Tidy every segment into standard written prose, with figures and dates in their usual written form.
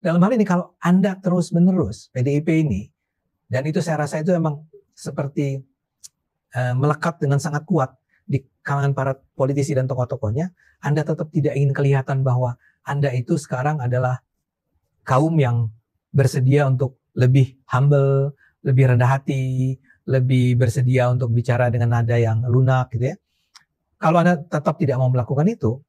dalam hal ini kalau Anda terus-menerus PDIP ini, dan itu saya rasa itu memang seperti melekat dengan sangat kuat di kalangan para politisi dan tokoh-tokohnya, Anda tetap tidak ingin kelihatan bahwa Anda itu sekarang adalah kaum yang bersedia untuk lebih humble, lebih rendah hati, lebih bersedia untuk bicara dengan nada yang lunak gitu ya. Kalau Anda tetap tidak mau melakukan itu,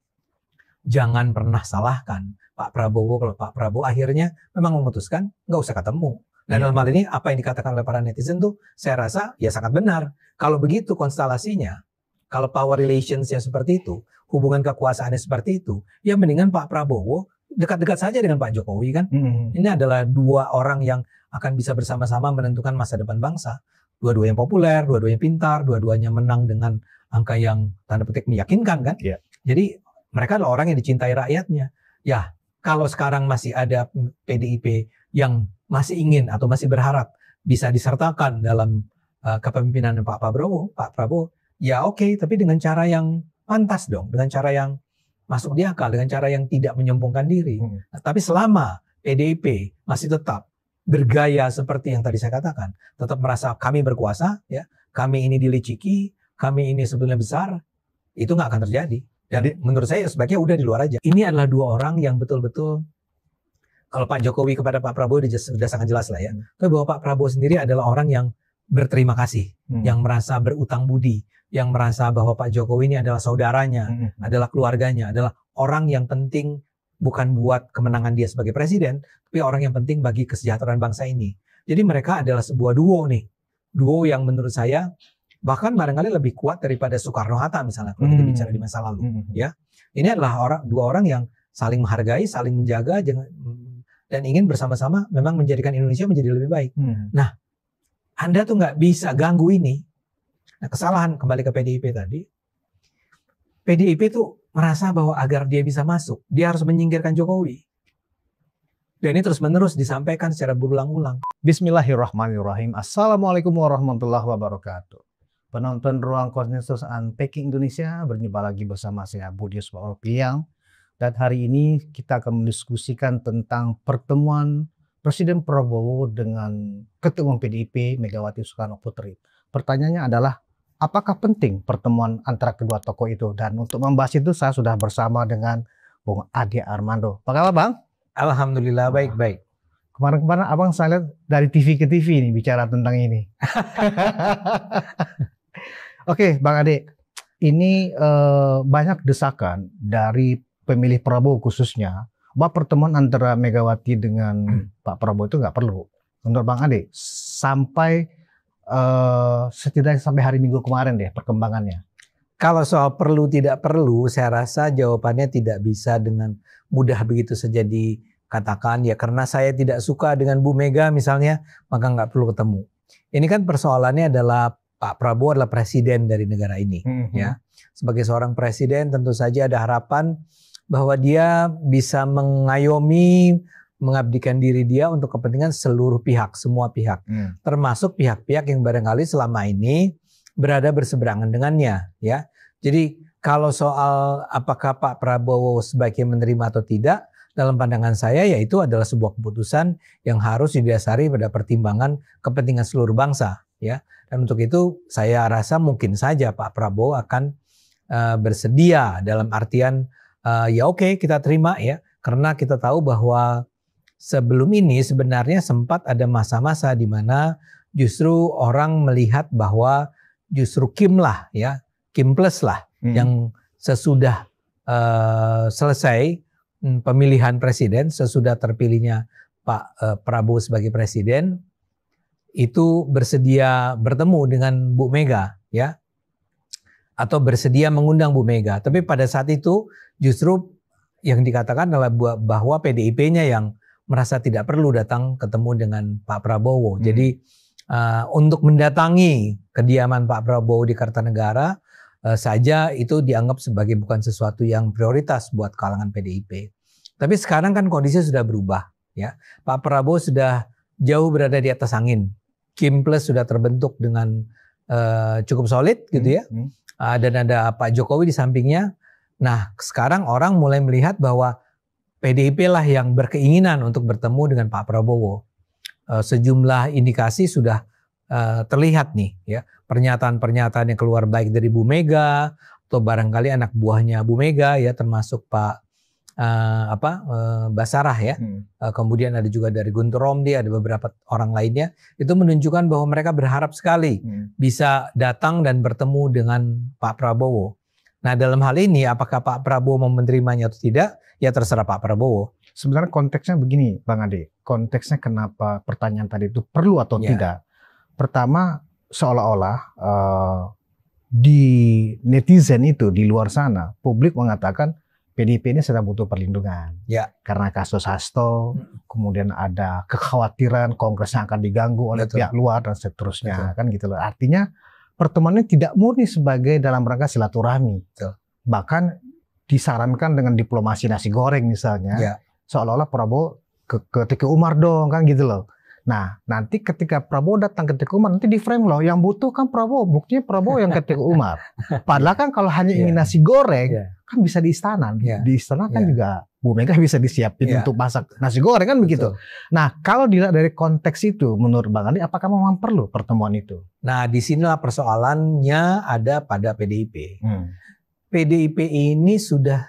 jangan pernah salahkan Pak Prabowo kalau Pak Prabowo akhirnya memang memutuskan nggak usah ketemu. Dan dalam hal ini apa yang dikatakan oleh para netizen tuh saya rasa ya sangat benar. Kalau begitu konstelasinya, kalau power relationsnya seperti itu, hubungan kekuasaannya seperti itu, ya mendingan Pak Prabowo dekat-dekat saja dengan Pak Jokowi kan. Ini adalah dua orang yang akan bisa bersama-sama menentukan masa depan bangsa. Dua-duanya populer, dua-duanya pintar, dua-duanya menang dengan angka yang tanda petik meyakinkan kan. Yeah. Jadi mereka adalah orang yang dicintai rakyatnya. Ya, kalau sekarang masih ada PDIP yang masih ingin atau masih berharap bisa disertakan dalam kepemimpinan Pak Prabowo, ya oke, tapi dengan cara yang pantas dong, dengan cara yang masuk di akal, dengan cara yang tidak menyombongkan diri. Nah, tapi selama PDIP masih tetap bergaya seperti yang tadi saya katakan, tetap merasa kami berkuasa, ya, kami ini diliciki, kami ini sebetulnya besar, itu nggak akan terjadi. Dan menurut saya sebaiknya udah di luar aja. Ini adalah dua orang yang betul-betul, kalau Pak Jokowi kepada Pak Prabowo sudah sangat jelas lah ya. Tapi bahwa Pak Prabowo sendiri adalah orang yang berterima kasih, yang merasa berutang budi, yang merasa bahwa Pak Jokowi ini adalah saudaranya, adalah keluarganya, adalah orang yang penting bukan buat kemenangan dia sebagai presiden, tapi orang yang penting bagi kesejahteraan bangsa ini. Jadi mereka adalah sebuah duo nih. Duo yang menurut saya bahkan barangkali lebih kuat daripada Soekarno-Hatta misalnya kalau kita bicara di masa lalu. Ya, ini adalah dua orang yang saling menghargai, saling menjaga, dan ingin bersama-sama memang menjadikan Indonesia menjadi lebih baik. Nah, Anda tuh nggak bisa ganggu ini. Nah, kesalahan kembali ke PDIP tadi. PDIP tuh merasa bahwa agar dia bisa masuk, dia harus menyingkirkan Jokowi. Dan ini terus-menerus disampaikan secara berulang-ulang. Bismillahirrahmanirrahim. Assalamualaikum warahmatullahi wabarakatuh. Penonton Ruang Konsensus Unpacking Indonesia, berjumpa lagi bersama saya Budi Yuswopiang. Dan hari ini kita akan mendiskusikan tentang pertemuan Presiden Prabowo dengan Ketua Umum PDIP Megawati Soekarno Putri. Pertanyaannya adalah, apakah penting pertemuan antara kedua tokoh itu? Dan untuk membahas itu saya sudah bersama dengan Bung Ade Armando. Apa kabar Bang? Alhamdulillah baik-baik. Kemarin-kemarin Abang saya lihat dari TV ke TV nih bicara tentang ini. Oke Bang Ade, ini banyak desakan dari pemilih Prabowo khususnya bahwa pertemuan antara Megawati dengan Pak Prabowo itu nggak perlu. Menurut Bang Ade, sampai setidaknya sampai hari Minggu kemarin deh perkembangannya. Kalau soal perlu tidak perlu, saya rasa jawabannya tidak bisa dengan mudah begitu saja dikatakan. Ya karena saya tidak suka dengan Bu Mega misalnya, maka nggak perlu ketemu. Ini kan persoalannya adalah Pak Prabowo adalah presiden dari negara ini. Ya, sebagai seorang presiden tentu saja ada harapan bahwa dia bisa mengayomi, mengabdikan diri dia untuk kepentingan seluruh pihak, semua pihak. Termasuk pihak-pihak yang barangkali selama ini berada berseberangan dengannya. Ya, jadi kalau soal apakah Pak Prabowo sebaiknya menerima atau tidak, dalam pandangan saya yaitu adalah sebuah keputusan yang harus didasari pada pertimbangan kepentingan seluruh bangsa. Ya, dan untuk itu saya rasa mungkin saja Pak Prabowo akan bersedia dalam artian ya oke, kita terima ya, karena kita tahu bahwa sebelum ini sebenarnya sempat ada masa-masa di mana justru orang melihat bahwa justru Kim lah ya, Kim plus lah yang sesudah selesai pemilihan presiden, sesudah terpilihnya Pak Prabowo sebagai presiden, itu bersedia bertemu dengan Bu Mega ya, atau bersedia mengundang Bu Mega. Tapi pada saat itu justru yang dikatakan adalah bahwa PDIP-nya yang merasa tidak perlu datang ketemu dengan Pak Prabowo. Jadi untuk mendatangi kediaman Pak Prabowo di Kartanegara saja itu dianggap sebagai bukan sesuatu yang prioritas buat kalangan PDIP. Tapi sekarang kan kondisi sudah berubah ya. Pak Prabowo sudah jauh berada di atas angin. Kim plus sudah terbentuk dengan cukup solid gitu ya. Dan ada Pak Jokowi di sampingnya. Nah sekarang orang mulai melihat bahwa PDIP lah yang berkeinginan untuk bertemu dengan Pak Prabowo. Sejumlah indikasi sudah terlihat nih ya, pernyataan-pernyataan yang keluar baik dari Bu Mega atau barangkali anak buahnya Bu Mega ya, termasuk Pak Basarah ya. Kemudian ada juga dari Guntur Romli, ada beberapa orang lainnya. Itu menunjukkan bahwa mereka berharap sekali bisa datang dan bertemu dengan Pak Prabowo. Nah, dalam hal ini apakah Pak Prabowo mau menerimanya atau tidak? Ya terserah Pak Prabowo. Sebenarnya konteksnya begini, Bang Ade. Konteksnya kenapa pertanyaan tadi itu perlu atau tidak? Pertama, seolah-olah di netizen itu di luar sana, publik mengatakan PDIP ini sedang butuh perlindungan. Ya. Karena kasus Hasto, kemudian ada kekhawatiran Kongres yang akan diganggu oleh pihak luar dan seterusnya. Kan gitu loh. Artinya pertemuan ini tidak murni sebagai dalam rangka silaturahmi. Bahkan disarankan dengan diplomasi nasi goreng misalnya. Seolah-olah Prabowo ke Teguh Umar dong, kan gitu loh. Nah, nanti ketika Prabowo datang ke Teguh Umar, nanti di frame loh, yang butuh kan Prabowo, buktinya Prabowo yang ke Teguh Umar. Padahal kan kalau hanya ingin nasi goreng, kan bisa di istana. Di istana kan juga Bu Mega bisa disiapin untuk masak nasi goreng, kan begitu. Nah, kalau dilihat dari konteks itu, menurut Bang Andi, apakah memang perlu pertemuan itu? Nah, disinilah persoalannya ada pada PDIP. PDIP ini sudah,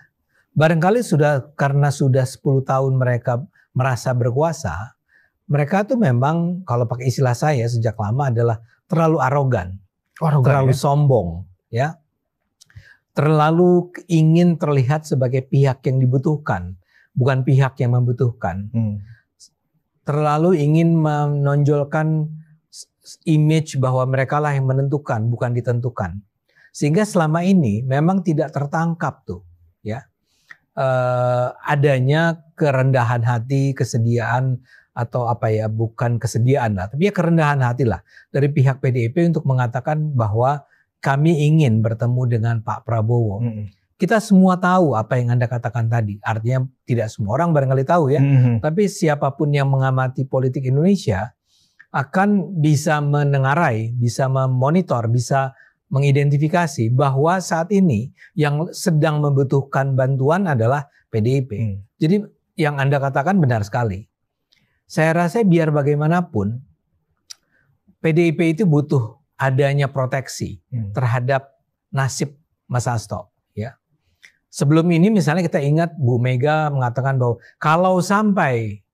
barangkali karena sudah 10 tahun mereka merasa berkuasa, mereka tuh memang kalau pakai istilah saya sejak lama adalah terlalu arogan, terlalu sombong, ya, terlalu ingin terlihat sebagai pihak yang dibutuhkan, bukan pihak yang membutuhkan, terlalu ingin menonjolkan image bahwa mereka lah yang menentukan, bukan ditentukan, sehingga selama ini memang tidak tertangkap tuh, ya. Adanya kerendahan hati, kesediaan atau bukan kesediaan lah, tapi ya kerendahan hati lah dari pihak PDIP untuk mengatakan bahwa kami ingin bertemu dengan Pak Prabowo. Kita semua tahu apa yang Anda katakan tadi, artinya tidak semua orang barangkali tahu ya, tapi siapapun yang mengamati politik Indonesia akan bisa menengarai, bisa memonitor, bisa mengidentifikasi bahwa saat ini yang sedang membutuhkan bantuan adalah PDIP. Jadi yang Anda katakan benar sekali. Saya rasa biar bagaimanapun PDIP itu butuh adanya proteksi terhadap nasib Mas Hasto. Ya. Sebelum ini misalnya kita ingat Bu Mega mengatakan bahwa kalau sampai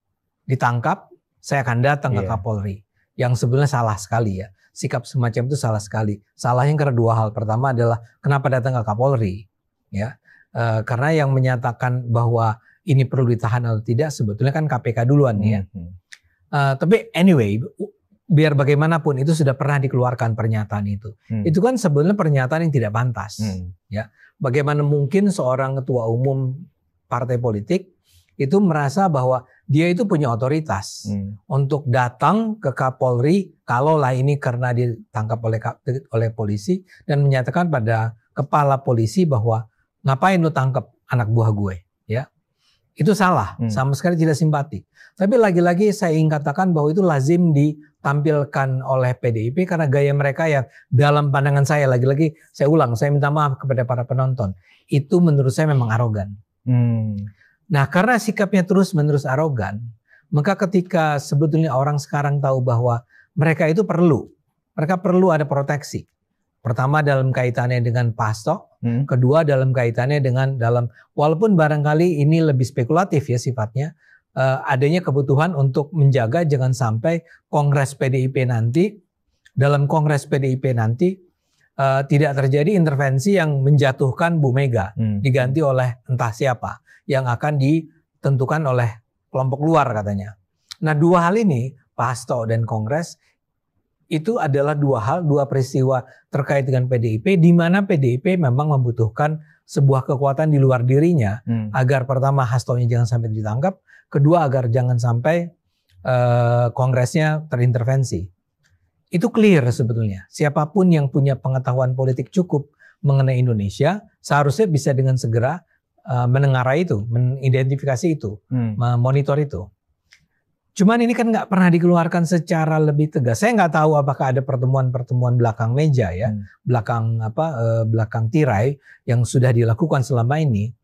ditangkap saya akan datang ke Kapolri. Yang sebenarnya salah sekali ya. Sikap semacam itu salah sekali. Salahnya karena dua hal. Pertama adalah kenapa datang ke Kapolri, ya? Karena yang menyatakan bahwa ini perlu ditahan atau tidak sebetulnya kan KPK duluan ya. Tapi anyway, biar bagaimanapun itu sudah pernah dikeluarkan pernyataan itu. Itu kan sebenarnya pernyataan yang tidak pantas, ya. Bagaimana mungkin seorang ketua umum partai politik itu merasa bahwa dia itu punya otoritas untuk datang ke Kapolri kalaulah ini karena ditangkap oleh polisi dan menyatakan pada kepala polisi bahwa ngapain lu tangkap anak buah gue, ya. Itu salah, sama sekali tidak simpati. Tapi lagi-lagi saya ingin katakan bahwa itu lazim ditampilkan oleh PDIP karena gaya mereka yang dalam pandangan saya, lagi-lagi saya ulang, saya minta maaf kepada para penonton, itu menurut saya memang arogan. Nah, karena sikapnya terus-menerus arogan, maka ketika sebetulnya orang sekarang tahu bahwa mereka itu mereka perlu ada proteksi. Pertama dalam kaitannya dengan Pak Hasto, kedua dalam kaitannya dengan walaupun barangkali ini lebih spekulatif ya sifatnya, adanya kebutuhan untuk menjaga jangan sampai Kongres PDIP nanti, dalam Kongres PDIP nanti tidak terjadi intervensi yang menjatuhkan Bu Mega, diganti oleh entah siapa yang akan ditentukan oleh kelompok luar katanya. Nah, dua hal ini, Pak Hasto dan Kongres, itu adalah dua peristiwa terkait dengan PDIP, di mana PDIP memang membutuhkan sebuah kekuatan di luar dirinya, agar pertama Hastonya jangan sampai ditangkap, kedua agar jangan sampai Kongresnya terintervensi. Itu clear sebetulnya. Siapapun yang punya pengetahuan politik cukup mengenai Indonesia, seharusnya bisa dengan segera menengarai itu, mengidentifikasi itu, memonitor itu. Cuman ini kan nggak pernah dikeluarkan secara lebih tegas. Saya nggak tahu apakah ada pertemuan-pertemuan belakang meja ya, belakang tirai yang sudah dilakukan selama ini.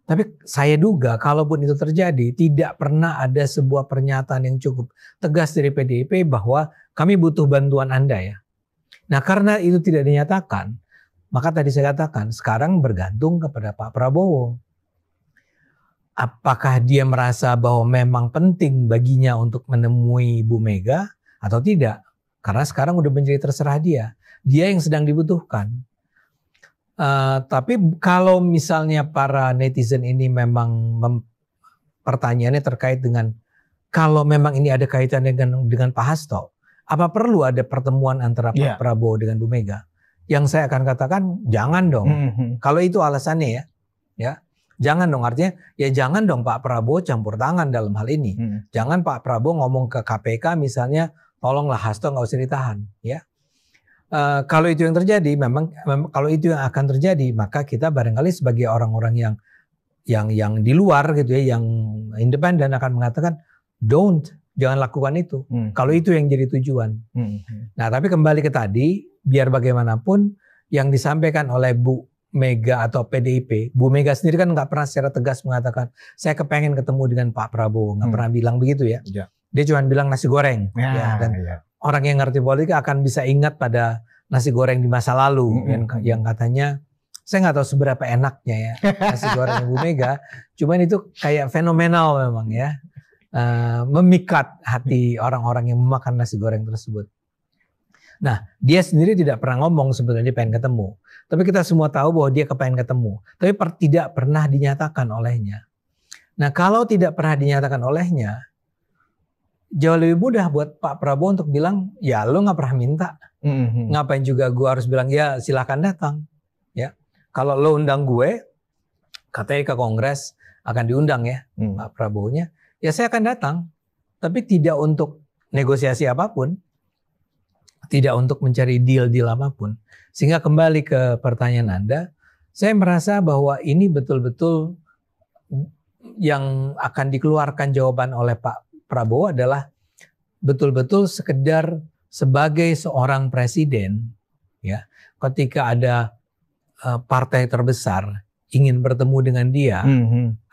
Tapi saya duga kalaupun itu terjadi, tidak pernah ada sebuah pernyataan yang cukup tegas dari PDIP bahwa kami butuh bantuan Anda ya. Nah karena itu tidak dinyatakan, maka tadi saya katakan sekarang bergantung kepada Pak Prabowo. Apakah dia merasa bahwa memang penting baginya untuk menemui Bu Mega atau tidak? Karena sekarang udah menjadi terserah dia. Dia yang sedang dibutuhkan. Tapi kalau misalnya para netizen ini memang pertanyaannya terkait dengan kalau memang ini ada kaitannya dengan Pak Hasto, apa perlu ada pertemuan antara Pak Prabowo dengan Bu Mega? Yang saya akan katakan jangan dong. Kalau itu alasannya ya jangan dong, artinya ya jangan dong Pak Prabowo campur tangan dalam hal ini. Jangan Pak Prabowo ngomong ke KPK misalnya, tolonglah Hasto nggak usah ditahan ya. Kalau itu yang terjadi, memang kalau itu yang akan terjadi, maka kita barangkali sebagai orang-orang yang di luar gitu ya, yang independen akan mengatakan jangan lakukan itu. Kalau itu yang jadi tujuan. Nah, tapi kembali ke tadi, biar bagaimanapun yang disampaikan oleh Bu Mega atau PDIP, Bu Mega sendiri kan nggak pernah secara tegas mengatakan saya kepengen ketemu dengan Pak Prabowo, nggak pernah bilang begitu ya. Dia cuma bilang nasi goreng. Orang yang ngerti politik akan bisa ingat pada nasi goreng di masa lalu yang katanya saya nggak tahu seberapa enaknya ya nasi goreng Bu Mega, cuman itu kayak fenomenal memang ya, memikat hati orang-orang yang memakan nasi goreng tersebut. Nah dia sendiri tidak pernah ngomong sebenarnya dia pengen ketemu, tapi kita semua tahu bahwa dia kepengen ketemu, tapi tidak pernah dinyatakan olehnya. Nah kalau tidak pernah dinyatakan olehnya, jauh lebih mudah buat Pak Prabowo untuk bilang, ya lo nggak pernah minta, ngapain juga gue harus bilang ya silahkan datang, ya. Kalau lo undang gue, katanya ke Kongres akan diundang ya Pak Prabowo-nya, ya saya akan datang, tapi tidak untuk negosiasi apapun, tidak untuk mencari deal-deal apapun. Sehingga kembali ke pertanyaan Anda, saya merasa bahwa ini betul-betul yang akan dikeluarkan jawaban oleh Pak Prabowo adalah betul-betul sekedar sebagai seorang presiden ya, ketika ada partai terbesar ingin bertemu dengan dia,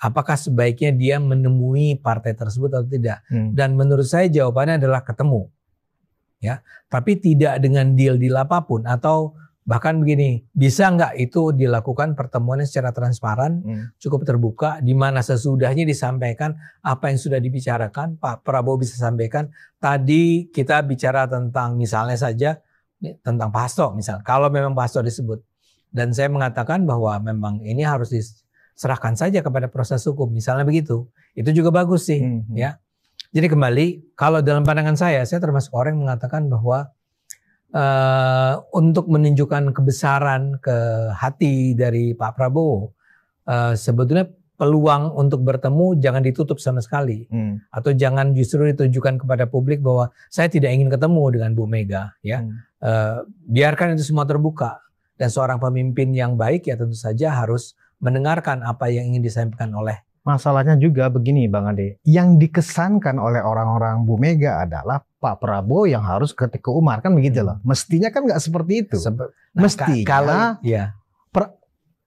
apakah sebaiknya dia menemui partai tersebut atau tidak? Dan menurut saya jawabannya adalah ketemu ya, tapi tidak dengan deal-deal apapun, atau bahkan begini, bisa nggak itu dilakukan pertemuannya secara transparan, cukup terbuka, di mana sesudahnya disampaikan apa yang sudah dibicarakan. Pak Prabowo bisa sampaikan, tadi kita bicara tentang misalnya saja tentang Pak Hasto misal, kalau memang Pak Hasto disebut, dan saya mengatakan bahwa memang ini harus diserahkan saja kepada proses hukum, misalnya begitu, itu juga bagus sih ya. Jadi kembali, kalau dalam pandangan saya termasuk orang yang mengatakan bahwa untuk menunjukkan kebesaran ke hati dari Pak Prabowo, sebetulnya peluang untuk bertemu jangan ditutup sama sekali, atau jangan justru ditujukan kepada publik bahwa saya tidak ingin ketemu dengan Bu Mega ya. Biarkan itu semua terbuka, dan seorang pemimpin yang baik ya tentu saja harus mendengarkan apa yang ingin disampaikan oleh. Masalahnya juga begini Bang Ade, yang dikesankan oleh orang-orang Bu Mega adalah Pak Prabowo yang harus ketika Umar, kan begitu loh. Mestinya kan nggak seperti itu. Mestinya kalau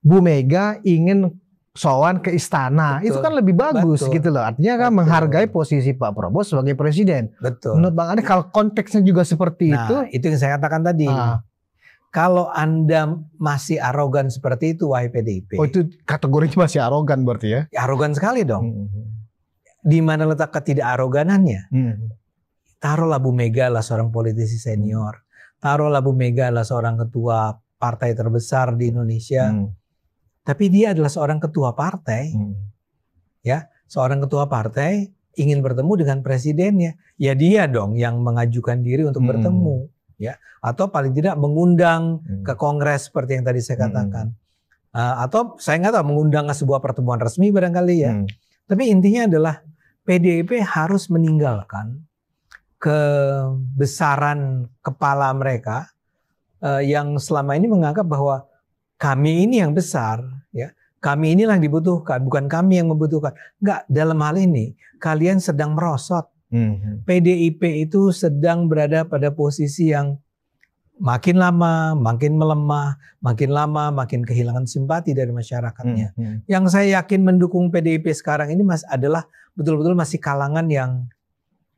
Bu Mega ingin sowan ke istana, itu kan lebih bagus gitu loh. Artinya kan menghargai posisi Pak Prabowo sebagai presiden. Menurut Bang Ade kalau konteksnya juga seperti itu yang saya katakan tadi. Kalau Anda masih arogan seperti itu, wahai PDIP. Oh, itu kategorinya masih arogan berarti ya? Arogan sekali dong. Di mana letak ketidakaroganannya? Taruhlah Bu Mega adalah seorang politisi senior. Taruhlah Bu Mega adalah seorang ketua partai terbesar di Indonesia. Tapi dia adalah seorang ketua partai. Ya, seorang ketua partai ingin bertemu dengan presidennya. Ya dia dong yang mengajukan diri untuk bertemu. Ya, atau paling tidak mengundang ke Kongres seperti yang tadi saya katakan, atau saya nggak tahu, mengundang ke sebuah pertemuan resmi barangkali ya. Tapi intinya adalah PDIP harus meninggalkan kebesaran kepala mereka yang selama ini menganggap bahwa kami ini yang besar, ya, kami inilah yang dibutuhkan, bukan kami yang membutuhkan. Enggak, dalam hal ini kalian sedang merosot. PDIP itu sedang berada pada posisi yang makin lama makin melemah, makin lama makin kehilangan simpati dari masyarakatnya. Yang saya yakin mendukung PDIP sekarang ini adalah betul-betul masih kalangan yang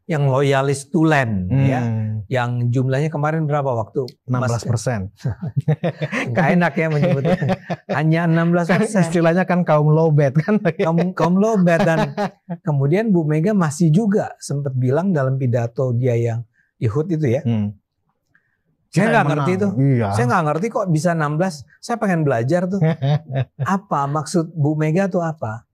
loyalis tulen, ya, yang jumlahnya kemarin berapa waktu? 16%. Nggak enak ya menyebutnya, hanya 16%. Istilahnya kan kaum lowbat kan. Kaum lowbat. Dan kemudian Bu Mega masih juga sempat bilang dalam pidato dia yang di HUT itu ya. Saya nggak ngerti tuh. Iya. Saya nggak ngerti kok bisa 16. Saya pengen belajar tuh. Apa maksud Bu Mega tuh apa?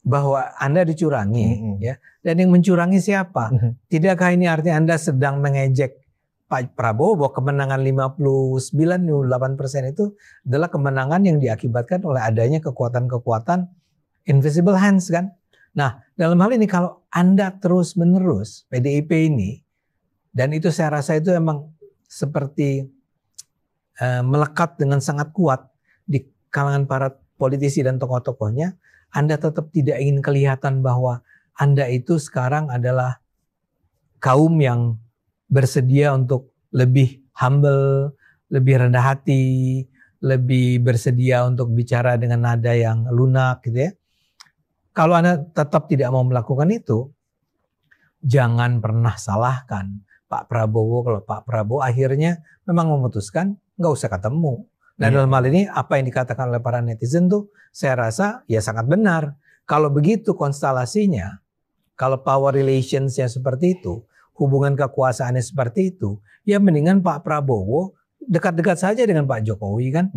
Bahwa Anda dicurangi, ya. Dan yang mencurangi siapa? Tidakkah ini artinya Anda sedang mengejek Pak Prabowo bahwa kemenangan 59-58% itu adalah kemenangan yang diakibatkan oleh adanya kekuatan-kekuatan invisible hands kan? Nah, dalam hal ini kalau Anda terus-menerus PDIP ini, dan itu saya rasa itu emang seperti melekat dengan sangat kuat di kalangan para politisi dan tokoh-tokohnya, Anda tetap tidak ingin kelihatan bahwa Anda itu sekarang adalah kaum yang bersedia untuk lebih humble, lebih rendah hati, lebih bersedia untuk bicara dengan nada yang lunak gitu ya. Kalau Anda tetap tidak mau melakukan itu, jangan pernah salahkan Pak Prabowo kalau Pak Prabowo akhirnya memang memutuskan nggak usah ketemu. Nah dalam hal ini apa yang dikatakan oleh para netizen tuh saya rasa ya sangat benar. Kalau begitu konstelasinya, kalau power relationsnya seperti itu, hubungan kekuasaannya seperti itu, ya mendingan Pak Prabowo dekat-dekat saja dengan Pak Jokowi kan.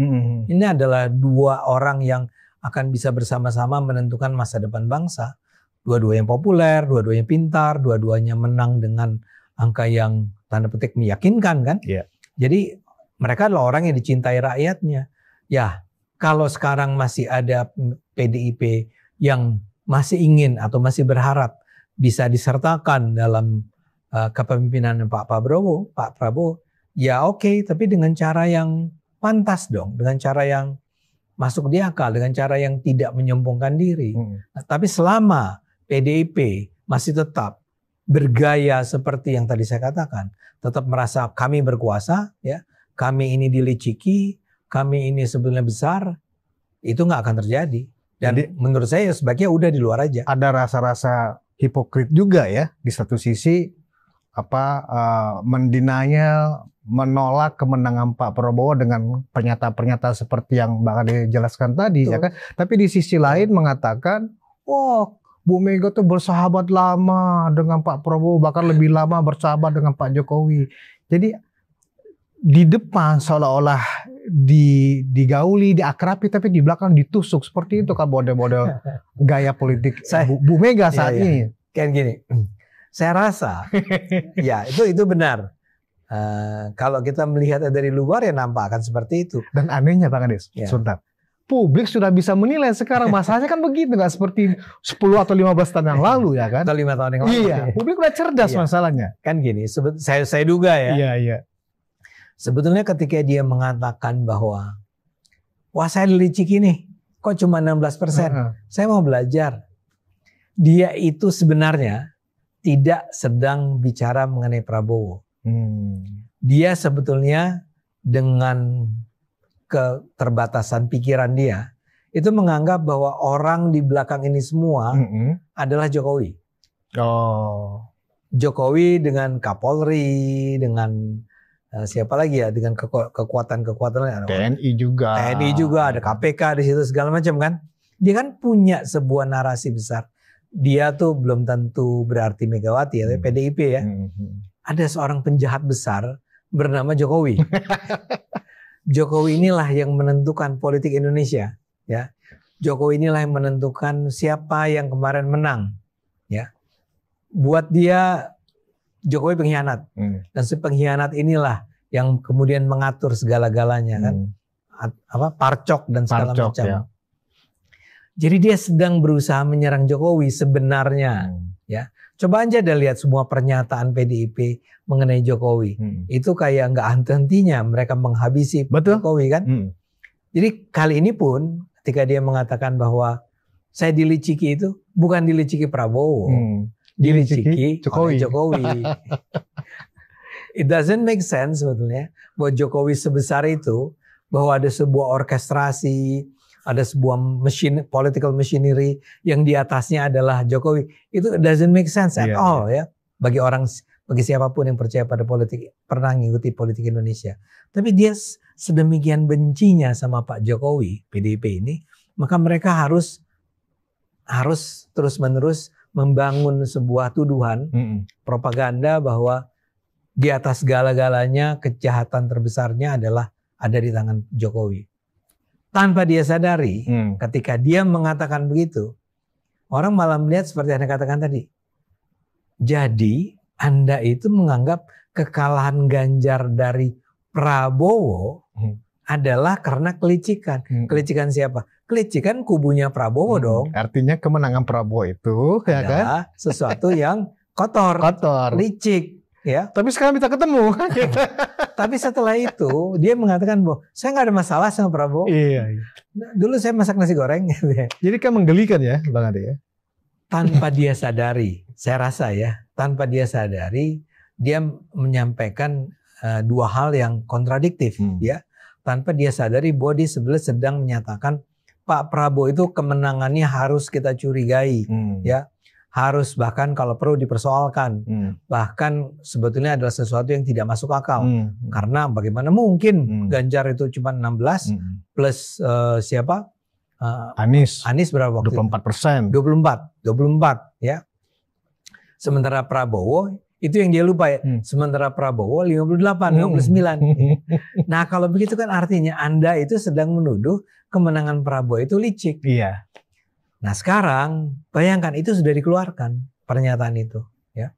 Ini adalah dua orang yang akan bisa bersama-sama menentukan masa depan bangsa. Dua-duanya populer, dua-duanya pintar, dua-duanya menang dengan angka yang tanda petik meyakinkan kan. Jadi mereka adalah orang yang dicintai rakyatnya. Ya, kalau sekarang masih ada PDIP yang masih ingin atau masih berharap bisa disertakan dalam kepemimpinan Pak Prabowo, ya oke, tapi dengan cara yang pantas dong, dengan cara yang masuk di akal, dengan cara yang tidak menyombongkan diri. Nah, tapi selama PDIP masih tetap bergaya seperti yang tadi saya katakan, tetap merasa kami berkuasa, ya, kami ini diliciki, kami ini sebenarnya besar, itu nggak akan terjadi. Dan jadi, menurut saya sebaiknya udah di luar aja. Ada rasa-rasa hipokrit juga ya di satu sisi mendenial, menolak kemenangan Pak Prabowo dengan pernyataan-pernyataan seperti yang Bang Ade jelaskan tadi, ya kan? Tapi di sisi lain mengatakan, oh Bu Mega tuh bersahabat lama dengan Pak Prabowo, bahkan lebih lama bersahabat dengan Pak Jokowi. Jadi di depan seolah-olah digauli, diakrabi, tapi di belakang ditusuk. Seperti itu kan model-model gaya politik Bu Mega saat ini. Kan gini, saya rasa ya itu benar. Kalau kita melihat dari luar ya nampak akan seperti itu. Dan anehnya Bang Ades, sebentar. Publik sudah bisa menilai sekarang, masalahnya kan begitu, nggak seperti 10 atau 15 tahun yang lalu ya kan? Atau 5 tahun yang lalu. Iya, publik udah cerdas masalahnya. Kan gini, saya duga ya. Iya. Sebetulnya ketika dia mengatakan bahwa, wah saya diliciki nih, kok cuma 16%, saya mau belajar. Dia itu sebenarnya tidak sedang bicara mengenai Prabowo. Dia sebetulnya dengan keterbatasan pikiran dia, itu menganggap bahwa orang di belakang ini semua adalah Jokowi. Jokowi dengan Kapolri, dengan siapa lagi ya, dengan kekuatan-kekuatan TNI juga, ada KPK di situ segala macam kan. Dia kan punya sebuah narasi besar. Dia tuh belum tentu berarti Megawati ya, PDIP ya. Ada seorang penjahat besar bernama Jokowi. Jokowi inilah yang menentukan politik Indonesia, ya. Jokowi inilah yang menentukan siapa yang kemarin menang, ya. Buat dia Jokowi pengkhianat, dan si pengkhianat inilah yang kemudian mengatur segala-galanya kan, parcok dan segala macam. Ya. Jadi dia sedang berusaha menyerang Jokowi sebenarnya, ya. Coba aja deh lihat semua pernyataan PDIP mengenai Jokowi, itu kayak nggak henti-hentinya mereka menghabisi Jokowi kan. Jadi kali ini pun ketika dia mengatakan bahwa saya diliciki itu bukan diliciki Prabowo. Diliciki Jokowi. It doesn't make sense sebetulnya bahwa Jokowi sebesar itu, bahwa ada sebuah orkestrasi, ada sebuah political machinery yang di atasnya adalah Jokowi. Itu doesn't make sense at all ya bagi siapapun yang percaya pada politik, pernah mengikuti politik Indonesia. Tapi dia sedemikian bencinya sama Pak Jokowi, PDIP ini, maka mereka harus terus-menerus membangun sebuah tuduhan propaganda bahwa di atas segala-galanya kejahatan terbesarnya adalah ada di tangan Jokowi. Tanpa dia sadari, ketika dia mengatakan begitu, orang malah melihat seperti Anda katakan tadi. Jadi Anda itu menganggap kekalahan Ganjar dari Prabowo adalah karena kelicikan. Kelicikan siapa? Kelicikan kubunya Prabowo dong. Artinya kemenangan Prabowo itu ya kan sesuatu yang kotor, licik. Ya. Tapi sekarang kita ketemu. Tapi setelah itu dia mengatakan bahwa saya nggak ada masalah sama Prabowo. Iya. Dulu saya masak nasi goreng. Jadi kan menggelikan ya, Bang Ade ya. Tanpa dia sadari, saya rasa ya, tanpa dia sadari, dia menyampaikan dua hal yang kontradiktif, ya. Tanpa dia sadari bahwa dia sebenarnya sedang menyatakan Pak Prabowo itu kemenangannya harus kita curigai, ya. Harus bahkan kalau perlu dipersoalkan, bahkan sebetulnya adalah sesuatu yang tidak masuk akal, karena bagaimana mungkin Ganjar itu cuma 16 plus siapa? Anies berapa waktu 24%. 24 ya. Sementara Prabowo itu yang dia lupa ya. Sementara Prabowo 58, 59. Nah, kalau begitu kan artinya Anda itu sedang menuduh kemenangan Prabowo itu licik. Iya. Nah, sekarang bayangkan itu sudah dikeluarkan pernyataan itu ya.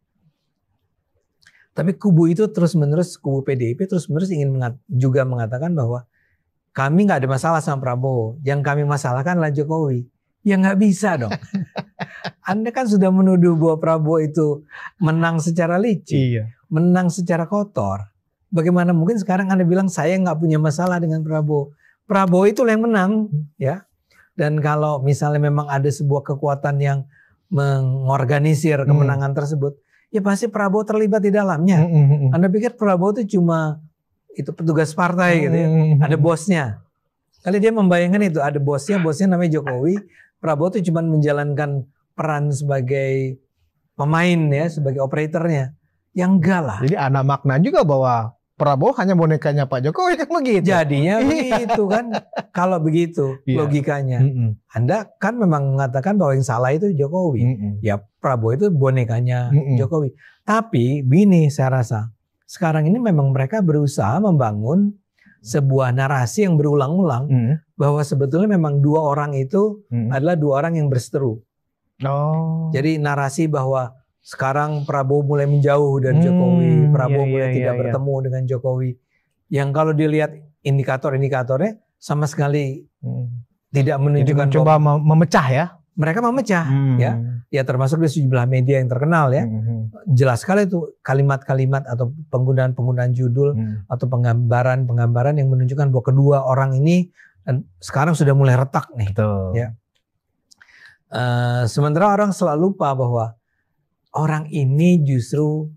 Tapi kubu itu terus-menerus, kubu PDIP terus-menerus ingin juga mengatakan bahwa kami nggak ada masalah sama Prabowo. Yang kami masalahkan adalah Jokowi. Ya nggak bisa dong. Anda kan sudah menuduh bahwa Prabowo itu menang secara licik, menang secara kotor. Bagaimana mungkin sekarang Anda bilang saya nggak punya masalah dengan Prabowo? Prabowo itu yang menang, ya. Dan kalau misalnya memang ada sebuah kekuatan yang mengorganisir kemenangan tersebut, ya pasti Prabowo terlibat di dalamnya. Anda pikir Prabowo itu cuma itu petugas partai gitu ya, ada bosnya. Kali dia membayangkan itu ada bosnya namanya Jokowi. Prabowo itu cuma menjalankan peran sebagai pemain ya, sebagai operatornya. Yang enggak lah. Jadi ada makna juga bahwa Prabowo hanya bonekanya Pak Jokowi kan begitu. Jadinya begitu kan. Kalau begitu logikanya. Anda kan memang mengatakan bahwa yang salah itu Jokowi. Ya Prabowo itu bonekanya Jokowi. Tapi begini saya rasa. Sekarang ini memang mereka berusaha membangun sebuah narasi yang berulang-ulang bahwa sebetulnya memang dua orang itu adalah dua orang yang berseteru. Jadi narasi bahwa sekarang Prabowo mulai menjauh dari Jokowi, Prabowo mulai tidak bertemu dengan Jokowi. Yang kalau dilihat indikator-indikatornya sama sekali tidak menunjukkan. Jadi mencoba memecah ya. Mereka memecah ya termasuk di sejumlah media yang terkenal ya. Jelas sekali itu kalimat-kalimat atau penggunaan judul atau penggambaran yang menunjukkan bahwa kedua orang ini sekarang sudah mulai retak nih. Betul. Ya. Sementara orang selalu lupa bahwa orang ini justru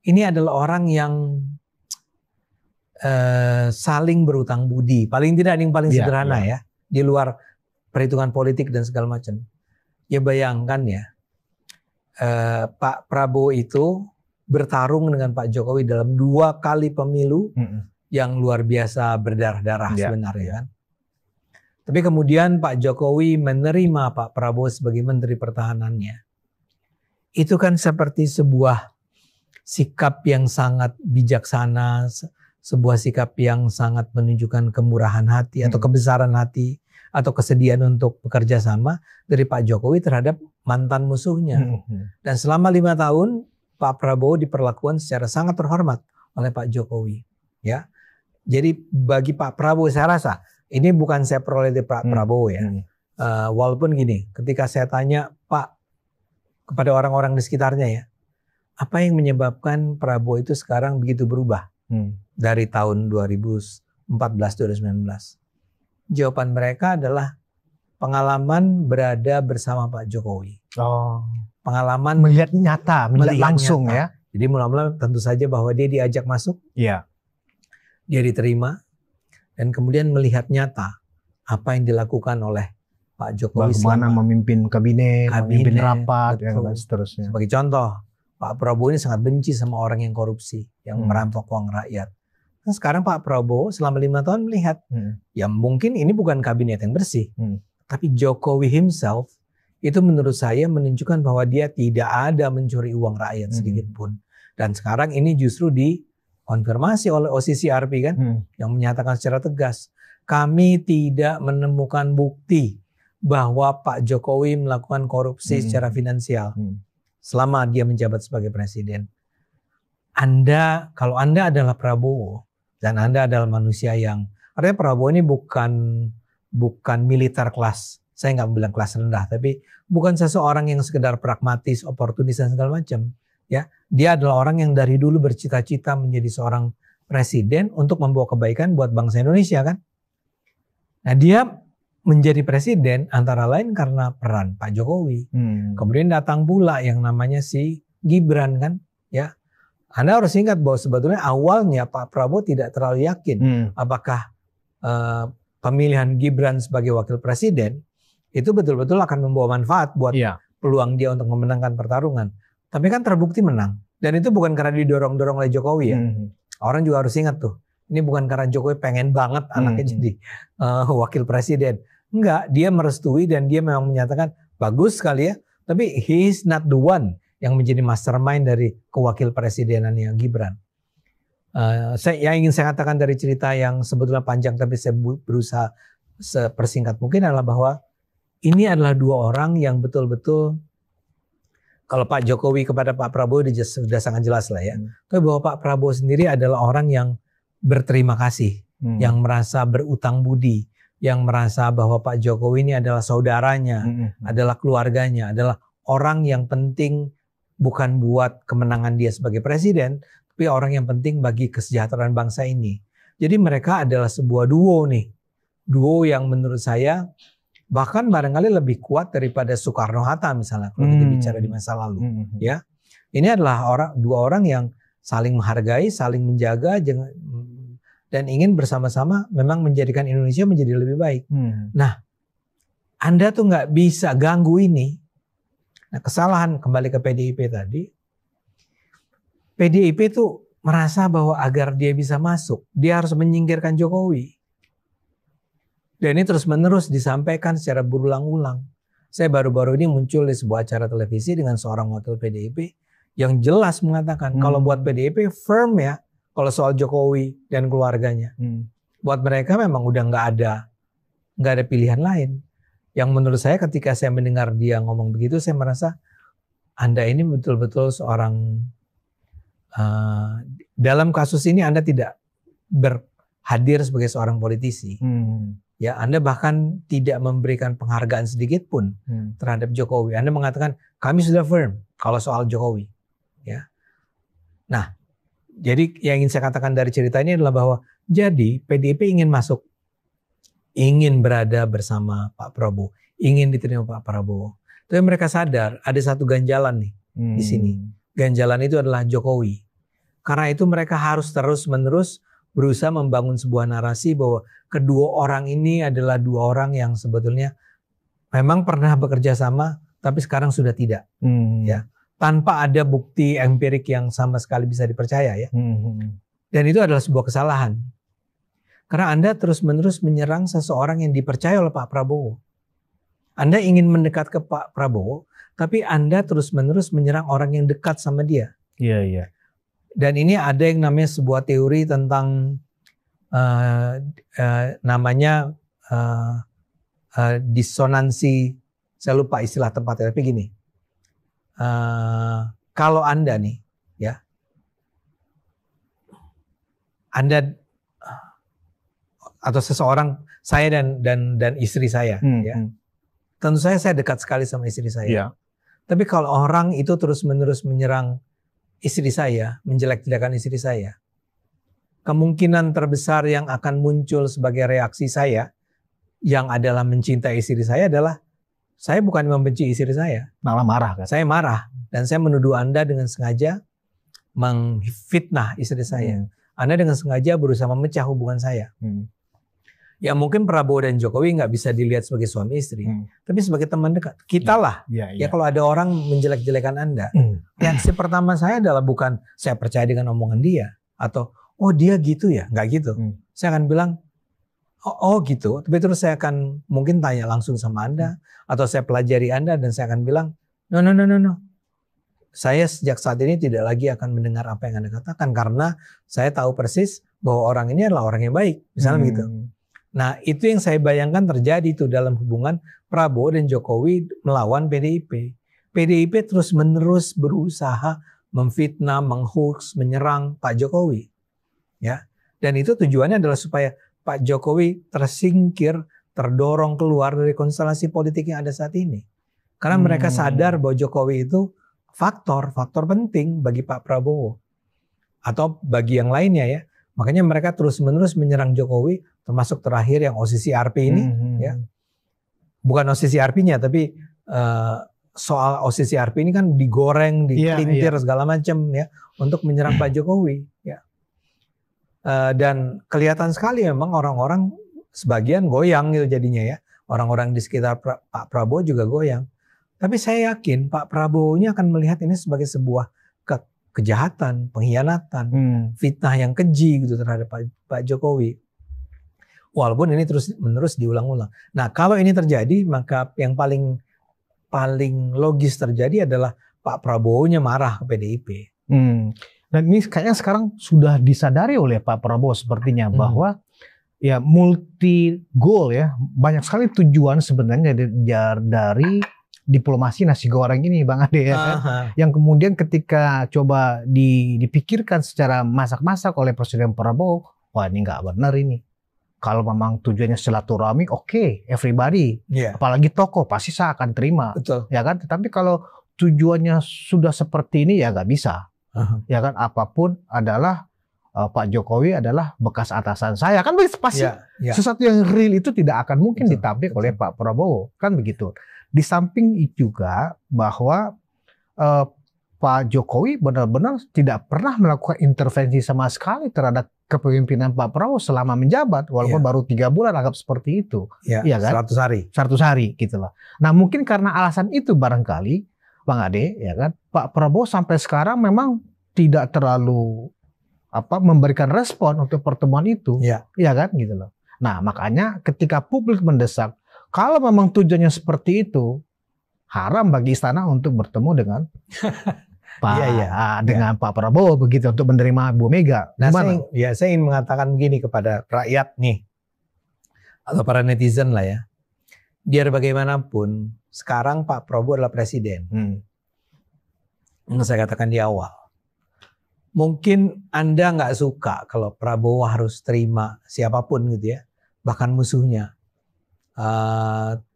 ini adalah orang yang saling berutang budi. Paling tidak yang paling sederhana ya di luar perhitungan politik dan segala macam. Ya bayangkan ya, Pak Prabowo itu bertarung dengan Pak Jokowi dalam 2 kali pemilu yang luar biasa berdarah-darah sebenarnya kan. Tapi kemudian Pak Jokowi menerima Pak Prabowo sebagai Menteri Pertahanannya. Itu kan seperti sebuah sikap yang sangat bijaksana, sebuah sikap yang sangat menunjukkan kemurahan hati atau kebesaran hati atau kesediaan untuk bekerja sama dari Pak Jokowi terhadap mantan musuhnya. Dan selama 5 tahun Pak Prabowo diperlakukan secara sangat terhormat oleh Pak Jokowi. Ya, jadi bagi Pak Prabowo saya rasa ini bukan saya peroleh dari Pak Prabowo ya. Walaupun gini, ketika saya tanya Pak kepada orang-orang di sekitarnya ya, apa yang menyebabkan Prabowo itu sekarang begitu berubah dari tahun 2014-2019? Jawaban mereka adalah pengalaman berada bersama Pak Jokowi. Oh, Pengalaman melihat nyata, melihat langsung nyata. ya. Jadi mula-mula tentu saja bahwa dia diajak masuk, Iya. dia diterima, dan kemudian melihat nyata apa yang dilakukan oleh Pak Jokowi Bagaimana selama memimpin kabinet, memimpin kabinet, rapat, betul. dan seterusnya. Sebagai contoh, Pak Prabowo ini sangat benci sama orang yang korupsi, yang merampok uang rakyat. Nah, sekarang Pak Prabowo selama 5 tahun melihat, ya mungkin ini bukan kabinet yang bersih, tapi Jokowi himself itu menurut saya menunjukkan bahwa dia tidak ada mencuri uang rakyat sedikit pun. Dan sekarang ini justru dikonfirmasi oleh OCCRP kan, yang menyatakan secara tegas, kami tidak menemukan bukti bahwa Pak Jokowi melakukan korupsi secara finansial selama dia menjabat sebagai presiden. Kalau Anda adalah Prabowo dan Anda adalah manusia yang, artinya Prabowo ini bukan militer kelas, saya nggak bilang kelas rendah, tapi bukan seseorang yang sekedar pragmatis, oportunis dan segala macam. Ya, dia adalah orang yang dari dulu bercita-cita menjadi seorang presiden untuk membawa kebaikan buat bangsa Indonesia kan. Nah, dia menjadi presiden antara lain karena peran Pak Jokowi. Kemudian datang pula yang namanya si Gibran kan, ya. Anda harus ingat bahwa sebetulnya awalnya Pak Prabowo tidak terlalu yakin apakah pemilihan Gibran sebagai wakil presiden itu betul-betul akan membawa manfaat buat peluang dia untuk memenangkan pertarungan. Tapi kan terbukti menang. Dan itu bukan karena didorong-dorong oleh Jokowi ya. Orang juga harus ingat tuh. Ini bukan karena Jokowi pengen banget anaknya jadi wakil presiden. Enggak, dia merestui dan dia memang menyatakan bagus sekali ya. Tapi he is not the one yang menjadi mastermind dari kewakil presidenannya Gibran. Yang ingin saya katakan dari cerita yang sebetulnya panjang tapi saya berusaha sepersingkat mungkin adalah bahwa ini adalah 2 orang yang betul-betul, kalau Pak Jokowi kepada Pak Prabowo sudah sangat jelas lah ya. Tapi bahwa Pak Prabowo sendiri adalah orang yang berterima kasih, yang merasa berutang budi, yang merasa bahwa Pak Jokowi ini adalah saudaranya, adalah keluarganya, adalah orang yang penting bukan buat kemenangan dia sebagai presiden, tapi orang yang penting bagi kesejahteraan bangsa ini. Jadi mereka adalah sebuah duo nih. Duo yang menurut saya bahkan barangkali lebih kuat daripada Soekarno-Hatta misalnya kalau kita bicara di masa lalu. Ya, ini adalah 2 orang yang saling menghargai, saling menjaga, dan ingin bersama-sama memang menjadikan Indonesia menjadi lebih baik. Nah, Anda tuh nggak bisa ganggu ini. Nah, kesalahan kembali ke PDIP tadi. PDIP tuh merasa bahwa agar dia bisa masuk, dia harus menyingkirkan Jokowi. Dan ini terus-menerus disampaikan secara berulang-ulang. Saya baru-baru ini muncul di sebuah acara televisi dengan seorang wakil PDIP yang jelas mengatakan kalau buat PDIP firm ya, kalau soal Jokowi dan keluarganya. Buat mereka memang udah nggak ada pilihan lain. Yang menurut saya ketika saya mendengar dia ngomong begitu, saya merasa Anda ini betul-betul seorang, dalam kasus ini Anda tidak berhadir sebagai seorang politisi. Ya, Anda bahkan tidak memberikan penghargaan sedikit pun terhadap Jokowi. Anda mengatakan kami sudah firm kalau soal Jokowi. Ya. Nah, jadi yang ingin saya katakan dari cerita ini adalah bahwa jadi PDIP ingin masuk, ingin berada bersama Pak Prabowo, ingin diterima Pak Prabowo. Tapi mereka sadar ada satu ganjalan nih di sini. Ganjalan itu adalah Jokowi. Karena itu mereka harus terus-menerus berusaha membangun sebuah narasi bahwa kedua orang ini adalah 2 orang yang sebetulnya memang pernah bekerja sama, tapi sekarang sudah tidak. Ya. Tanpa ada bukti empirik yang sama sekali bisa dipercaya ya. Dan itu adalah sebuah kesalahan. Karena Anda terus-menerus menyerang seseorang yang dipercaya oleh Pak Prabowo. Anda ingin mendekat ke Pak Prabowo, tapi Anda terus-menerus menyerang orang yang dekat sama dia. Iya. Dan ini ada yang namanya sebuah teori tentang namanya disonansi. Saya lupa istilah tempatnya, tapi gini. Kalau Anda nih, ya, Anda atau seseorang, saya dan istri saya, ya, tentu saya dekat sekali sama istri saya. Tapi kalau orang itu terus-menerus menyerang istri saya, menjelek-jelekan istri saya, kemungkinan terbesar yang akan muncul sebagai reaksi saya, yang adalah mencintai istri saya adalah saya bukan membenci istri saya. Malah marah kan? Saya marah dan saya menuduh Anda dengan sengaja menfitnah istri saya. Anda dengan sengaja berusaha memecah hubungan saya. Ya mungkin Prabowo dan Jokowi nggak bisa dilihat sebagai suami istri, tapi sebagai teman dekat. Kita lah. Ya kalau ada orang menjelek-jelekan Anda, reaksi pertama saya adalah bukan saya percaya dengan omongan dia atau oh dia gitu ya, nggak gitu. Saya akan bilang oh gitu. Tapi terus saya akan mungkin tanya langsung sama Anda atau saya pelajari Anda dan saya akan bilang no. Saya sejak saat ini tidak lagi akan mendengar apa yang Anda katakan karena saya tahu persis bahwa orang ini adalah orang yang baik, misalnya begitu. Nah itu yang saya bayangkan terjadi itu dalam hubungan Prabowo dan Jokowi melawan PDIP. PDIP terus menerus berusaha memfitnah, menghoax, menyerang Pak Jokowi. Ya, dan itu tujuannya adalah supaya Pak Jokowi tersingkir, terdorong keluar dari konstelasi politik yang ada saat ini. Karena mereka sadar bahwa Jokowi itu faktor penting bagi Pak Prabowo. Atau bagi yang lainnya ya. Makanya mereka terus-menerus menyerang Jokowi, termasuk terakhir yang OCCRP ini. Ya. Bukan OCCRP-nya, tapi soal OCCRP ini kan digoreng, dipelintir segala macam ya. Untuk menyerang Pak Jokowi. Ya. Dan kelihatan sekali memang orang-orang sebagian goyang gitu jadinya ya. Orang-orang di sekitar Pak Prabowo juga goyang. Tapi saya yakin Pak Prabowo-nya akan melihat ini sebagai sebuah kejahatan, pengkhianatan, fitnah yang keji gitu terhadap Pak Jokowi. Walaupun ini terus-menerus diulang-ulang. Nah kalau ini terjadi maka yang paling logis terjadi adalah Pak Prabowo-nya marah ke PDIP. Dan ini kayaknya sekarang sudah disadari oleh Pak Prabowo sepertinya bahwa ya multi goal ya, banyak sekali tujuan sebenarnya dari diplomasi nasi goreng ini Bang Ade ya kan? Yang kemudian ketika coba dipikirkan secara masak-masak oleh Presiden Prabowo, wah ini nggak benar ini. Kalau memang tujuannya silaturahmi, oke, everybody, apalagi tokoh pasti saya akan terima, ya kan? Tetapi kalau tujuannya sudah seperti ini ya nggak bisa, ya kan? Apapun adalah Pak Jokowi adalah bekas atasan saya, kan pasti sesuatu yang real itu tidak akan mungkin ditampik oleh Pak Prabowo, kan begitu. Di samping itu juga bahwa Pak Jokowi benar-benar tidak pernah melakukan intervensi sama sekali terhadap kepemimpinan Pak Prabowo selama menjabat, walaupun baru 3 bulan anggap seperti itu, ya kan? 100 hari. 100 hari gitu loh. Nah mungkin karena alasan itu barangkali Bang Ade, ya kan, Pak Prabowo sampai sekarang memang tidak terlalu memberikan respon untuk pertemuan itu, ya kan gitu loh. Nah makanya ketika publik mendesak, kalau memang tujuannya seperti itu, haram bagi istana untuk bertemu dengan Pak Prabowo begitu untuk menerima Bu Mega. Nah, saya ingin mengatakan begini kepada rakyat nih, atau para netizen lah ya. Biar bagaimanapun, sekarang Pak Prabowo adalah presiden. Yang saya katakan di awal. Mungkin Anda nggak suka kalau Prabowo harus terima siapapun gitu ya, bahkan musuhnya.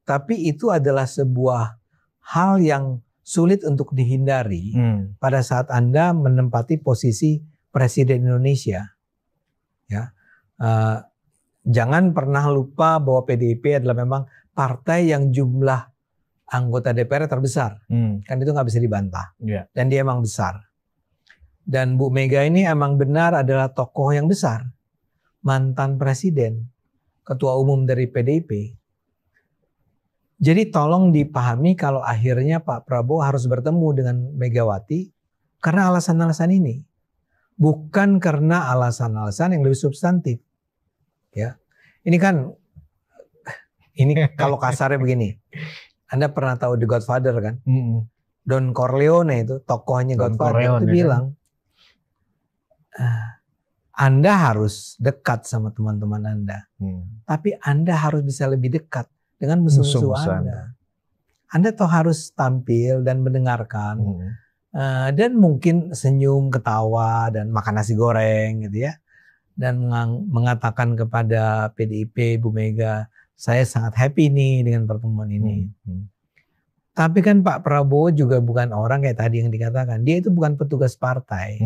Tapi itu adalah sebuah hal yang sulit untuk dihindari pada saat Anda menempati posisi Presiden Indonesia. Ya, jangan pernah lupa bahwa PDIP adalah memang partai yang jumlah anggota DPR terbesar. Kan itu nggak bisa dibantah. Dan dia emang besar. Dan Bu Mega ini emang benar adalah tokoh yang besar, mantan presiden, ketua umum dari PDIP. Jadi tolong dipahami kalau akhirnya Pak Prabowo harus bertemu dengan Megawati karena alasan-alasan ini. Bukan karena alasan-alasan yang lebih substantif. Ya. Ini kalau kasarnya begini. Anda pernah tahu The Godfather kan? Don Corleone itu, tokohnya Godfather itu bilang, Anda harus dekat sama teman-teman Anda. Tapi Anda harus bisa lebih dekat dengan musuh-musuh Anda. Anda toh harus tampil dan mendengarkan. Dan mungkin senyum, ketawa, dan makan nasi goreng gitu ya. Dan mengatakan kepada PDIP, Bu Mega, saya sangat happy nih dengan pertemuan ini. Tapi kan Pak Prabowo juga bukan orang kayak tadi yang dikatakan. Dia itu bukan petugas partai.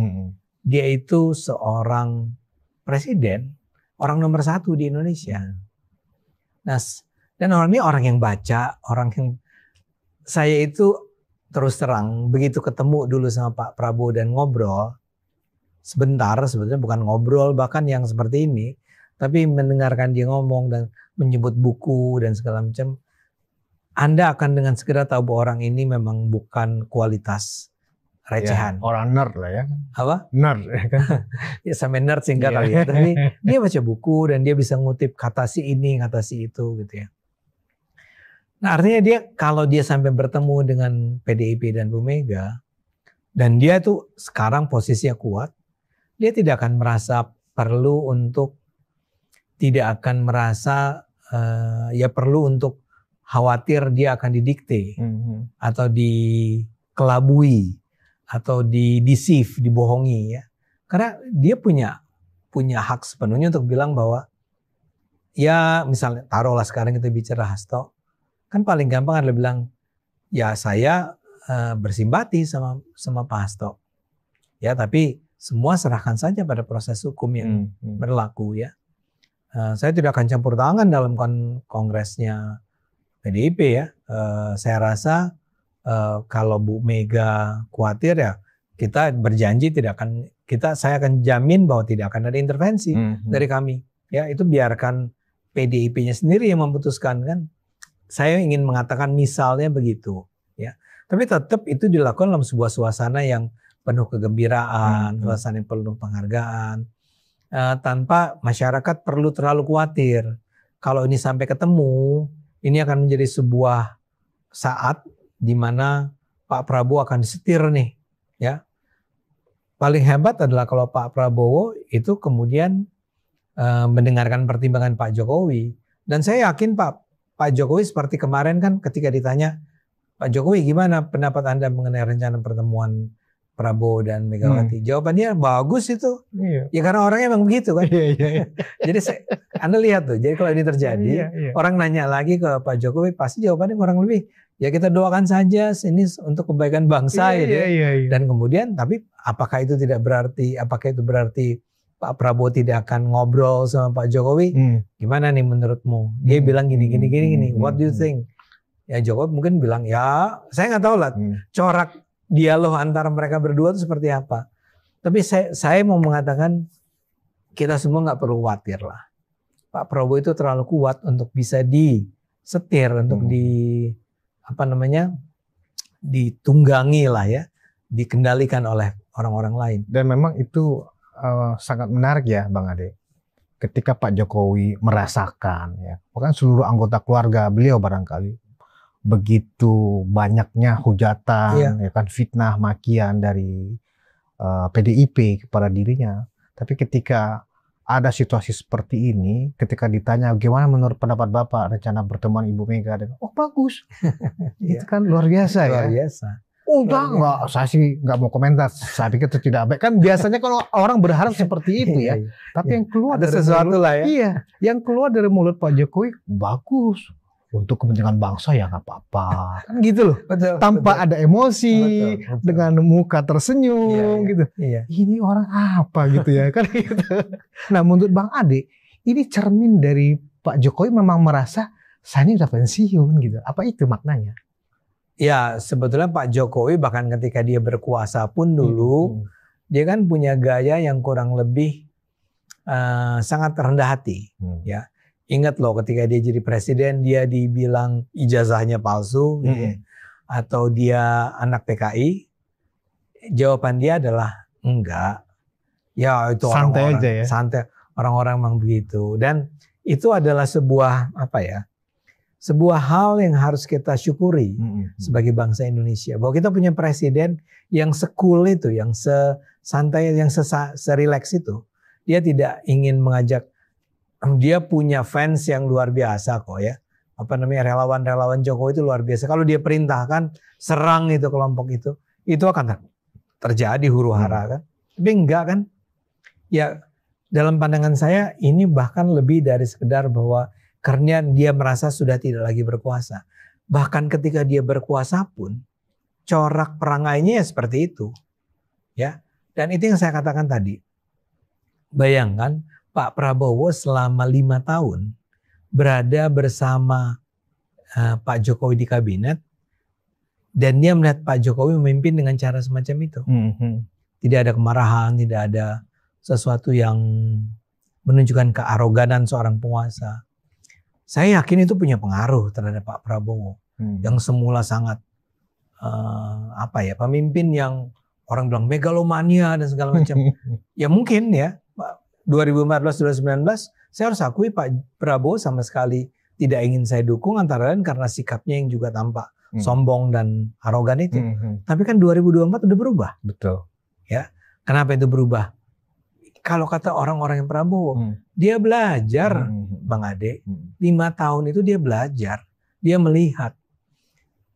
Dia itu seorang presiden, orang nomor 1 di Indonesia. Nah, dan orang ini orang yang baca, orang yang saya itu terus terang begitu ketemu dulu sama Pak Prabowo dan ngobrol, sebentar, sebetulnya bukan ngobrol bahkan yang seperti ini, tapi mendengarkan dia ngomong dan menyebut buku dan segala macam, Anda akan dengan segera tahu bahwa orang ini memang bukan kualitas recehan. Ya, orang nerd lah ya. Apa? Nerd ya kan. Ya sampai nerd singkat kali ya. Tapi dia baca buku dan dia bisa ngutip kata si ini, kata si itu gitu ya. Nah artinya dia kalau dia sampai bertemu dengan PDIP dan Bu Mega, dan dia tuh sekarang posisinya kuat, dia tidak akan merasa perlu untuk, tidak akan merasa ya perlu untuk khawatir dia akan didikte atau dikelabui atau di-deceive, dibohongi ya. Karena dia punya hak sepenuhnya untuk bilang bahwa ya misalnya taruhlah sekarang kita bicara Hasto, kan paling gampang adalah bilang ya saya bersimpati sama Pak Hasto. Ya tapi semua serahkan saja pada proses hukum yang berlaku ya. Saya tidak akan campur tangan dalam kongresnya PDIP ya. Saya rasa kalau Bu Mega khawatir ya kita berjanji saya akan jamin bahwa tidak akan ada intervensi dari kami. Ya itu biarkan PDIP-nya sendiri yang memutuskan kan. Saya ingin mengatakan misalnya begitu ya. Tapi tetap itu dilakukan dalam sebuah suasana yang penuh kegembiraan, suasana yang penuh penghargaan, tanpa masyarakat perlu terlalu khawatir. Kalau ini sampai ketemu, ini akan menjadi sebuah saat di mana Pak Prabowo akan disetir nih, ya. Paling hebat adalah kalau Pak Prabowo itu kemudian mendengarkan pertimbangan Pak Jokowi. Dan saya yakin Pak Jokowi seperti kemarin kan ketika ditanya, Pak Jokowi gimana pendapat Anda mengenai rencana pertemuan Prabowo dan Megawati? Jawabannya bagus itu. Iya. Ya karena orangnya emang begitu kan. Iya. Jadi Anda lihat tuh, jadi kalau ini terjadi, orang nanya lagi ke Pak Jokowi, pasti jawabannya kurang lebih, ya kita doakan saja ini untuk kebaikan bangsa gitu. Iya. Dan kemudian, tapi apakah itu berarti Pak Prabowo tidak akan ngobrol sama Pak Jokowi? Gimana nih menurutmu? Dia bilang gini. What do you think? Ya Jokowi mungkin bilang, ya saya nggak tahu lah corak dialog antara mereka berdua itu seperti apa. Tapi saya mau mengatakan kita semua nggak perlu khawatir lah. Pak Prabowo itu terlalu kuat untuk bisa disetir, untuk ditunggangi lah ya, dikendalikan oleh orang-orang lain. Dan memang itu sangat menarik ya Bang Ade. Ketika Pak Jokowi merasakan ya, bahkan seluruh anggota keluarga beliau barangkali begitu banyaknya hujatan, ya kan, fitnah, makian dari PDIP kepada dirinya. Tapi ketika ada situasi seperti ini, ketika ditanya gimana menurut pendapat Bapak rencana pertemuan Ibu Mega, oh bagus, itu kan luar biasa ya. Luar biasa. Enggak, saya sih nggak mau komentar. Saya pikir itu tidak baik. Kan biasanya kalau orang berharap seperti itu ya. Tapi yang keluar ada dari sesuatu mulut, lah ya. Iya, yang keluar dari mulut Pak Jokowi bagus. Untuk kepentingan bangsa ya nggak apa-apa, kan gitu loh. Betul, tanpa ada emosi, betul. Dengan muka tersenyum gitu. Iya. Ini orang apa gitu ya kan gitu. Nah menurut Bang Ade, ini cermin dari Pak Jokowi memang merasa saya ini udah pensiun gitu. Apa itu maknanya? Ya sebetulnya Pak Jokowi bahkan ketika dia berkuasa pun dulu dia kan punya gaya yang kurang lebih sangat rendah hati, ya. Ingat loh ketika dia jadi presiden dia dibilang ijazahnya palsu, gitu, atau dia anak PKI, jawaban dia adalah enggak. Ya itu santai orang-orang aja ya. Santai, orang-orang memang begitu. Dan itu adalah sebuah sebuah hal yang harus kita syukuri sebagai bangsa Indonesia. Bahwa kita punya presiden yang se-cool itu, yang sesantai, yang se-relax itu. Dia tidak ingin mengajak, dia punya fans yang luar biasa kok ya. Relawan-relawan Jokowi itu luar biasa. Kalau dia perintahkan serang itu kelompok itu akan terjadi huru-hara kan. Tapi enggak kan. Ya dalam pandangan saya ini bahkan lebih dari sekedar bahwa karena dia merasa sudah tidak lagi berkuasa. Bahkan ketika dia berkuasa pun corak perangainya ya seperti itu. Ya. Dan itu yang saya katakan tadi. Bayangkan Pak Prabowo selama 5 tahun berada bersama Pak Jokowi di kabinet dan dia melihat Pak Jokowi memimpin dengan cara semacam itu. tidak ada kemarahan, tidak ada sesuatu yang menunjukkan kearoganan seorang penguasa. Saya yakin itu punya pengaruh terhadap Pak Prabowo yang semula sangat pemimpin yang orang bilang megalomania dan segala macam. Ya mungkin ya 2014-2019 saya harus akui Pak Prabowo sama sekali tidak ingin saya dukung, antara lain karena sikapnya yang juga tampak sombong dan arogan itu. Tapi kan 2024 udah berubah. Betul. Ya, kenapa itu berubah? Kalau kata orang-orang yang Prabowo, dia belajar, Bang Ade. 5 tahun itu dia belajar, dia melihat.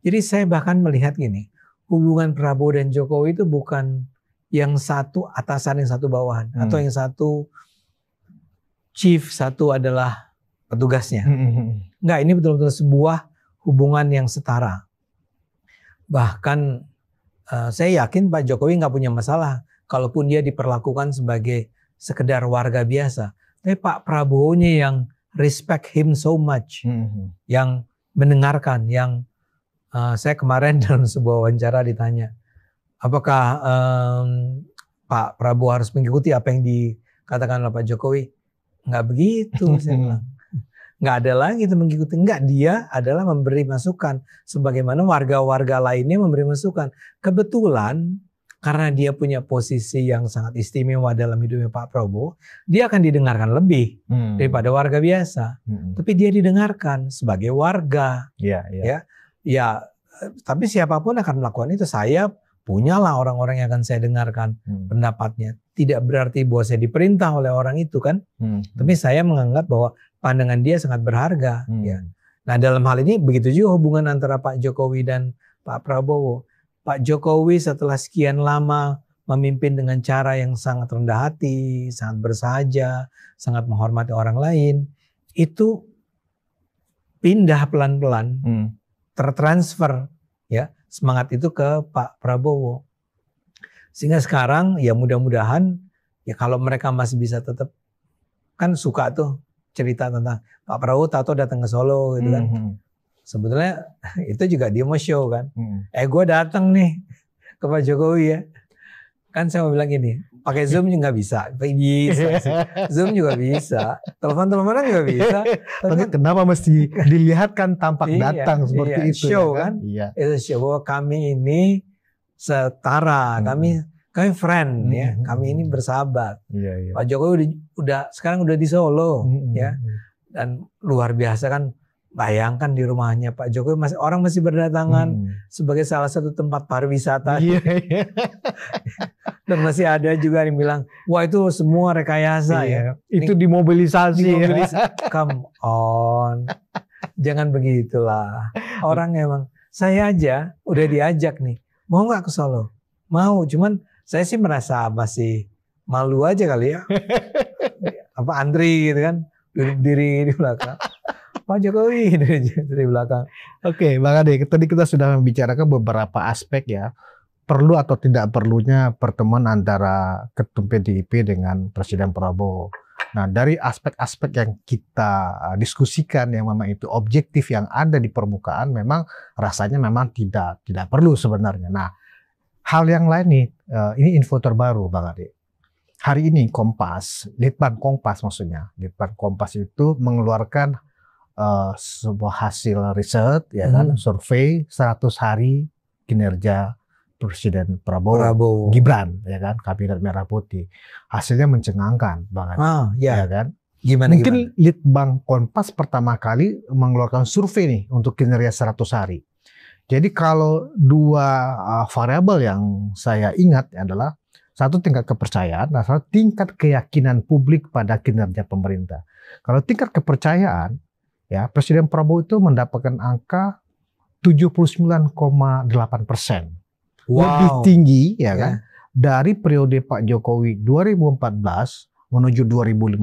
Jadi saya bahkan melihat gini, hubungan Prabowo dan Jokowi itu bukan yang satu atasan, yang satu bawahan, atau yang satu chief, satu adalah petugasnya. Enggak, ini betul-betul sebuah hubungan yang setara. Bahkan saya yakin Pak Jokowi nggak punya masalah kalaupun dia diperlakukan sebagai sekedar warga biasa. Tapi Pak Prabowo-nya yang respect him so much, yang mendengarkan, yang saya kemarin dalam sebuah wawancara ditanya, apakah Pak Prabowo harus mengikuti apa yang dikatakan oleh Pak Jokowi? Nggak begitu, saya bilang. Nggak ada lagi itu mengikuti. Enggak, dia adalah memberi masukan. Sebagaimana warga-warga lainnya memberi masukan. Kebetulan karena dia punya posisi yang sangat istimewa dalam hidupnya Pak Prabowo, dia akan didengarkan lebih daripada warga biasa. Tapi dia didengarkan sebagai warga. Ya, tapi siapapun akan melakukan itu. Saya punyalah orang-orang yang akan saya dengarkan pendapatnya. Tidak berarti bahwa saya diperintah oleh orang itu kan. Tapi saya menganggap bahwa pandangan dia sangat berharga. Ya. Nah dalam hal ini begitu juga hubungan antara Pak Jokowi dan Pak Prabowo. Pak Jokowi setelah sekian lama memimpin dengan cara yang sangat rendah hati, sangat bersahaja, sangat menghormati orang lain, itu pindah pelan-pelan, tertransfer ya semangat itu ke Pak Prabowo. Sehingga sekarang ya mudah-mudahan ya kalau mereka masih bisa tetap, kan suka tuh cerita tentang Pak Prabowo tato datang ke Solo gitu kan. Sebetulnya itu juga dia mau show kan. Gue datang nih ke Pak Jokowi ya. Kan saya mau bilang gini, pakai Zoom juga bisa. Bisa sih. Zoom juga bisa. Telepon-teleponan juga bisa. Tapi kenapa mesti dilihatkan tampak datang seperti itu show ya kan? Itu show bahwa kami ini setara, kami friend ya, kami ini bersahabat. Pak Jokowi sekarang udah di Solo ya, dan luar biasa kan. Bayangkan di rumahnya Pak Jokowi orang masih berdatangan sebagai salah satu tempat pariwisata. Dan masih ada juga yang bilang, wah itu semua rekayasa ya. Itu dimobilisasi. Come on, jangan begitulah. Orang emang, saya aja udah diajak nih, mau nggak ke Solo? Mau, cuman saya sih merasa masih malu aja kali ya. Apa antri gitu kan, duduk diri di belakang. Pak Jokowi dari belakang. Oke, Bang Ade, tadi kita sudah membicarakan beberapa aspek ya. Perlu atau tidak perlunya pertemuan antara Ketum PDIP dengan Presiden Prabowo. Nah, dari aspek-aspek yang kita diskusikan yang memang itu objektif yang ada di permukaan, memang rasanya memang tidak perlu sebenarnya. Nah, hal yang lain nih, ini info terbaru Bang Ade. Hari ini Kompas, Litbang Kompas maksudnya, Litbang Kompas itu mengeluarkan sebuah hasil riset ya kan, survei 100 hari kinerja Presiden Prabowo. Gibran ya kan, Kabinet Merah Putih. Hasilnya mencengangkan banget. Ya kan. Mungkin Litbang Kompas pertama kali mengeluarkan survei nih untuk kinerja 100 hari. Jadi kalau dua variabel yang saya ingat adalah satu tingkat kepercayaan, nah satu tingkat keyakinan publik pada kinerja pemerintah. Kalau tingkat kepercayaan ya, Presiden Prabowo itu mendapatkan angka 79,8%. Lebih tinggi ya kan dari periode Pak Jokowi 2014 menuju 2015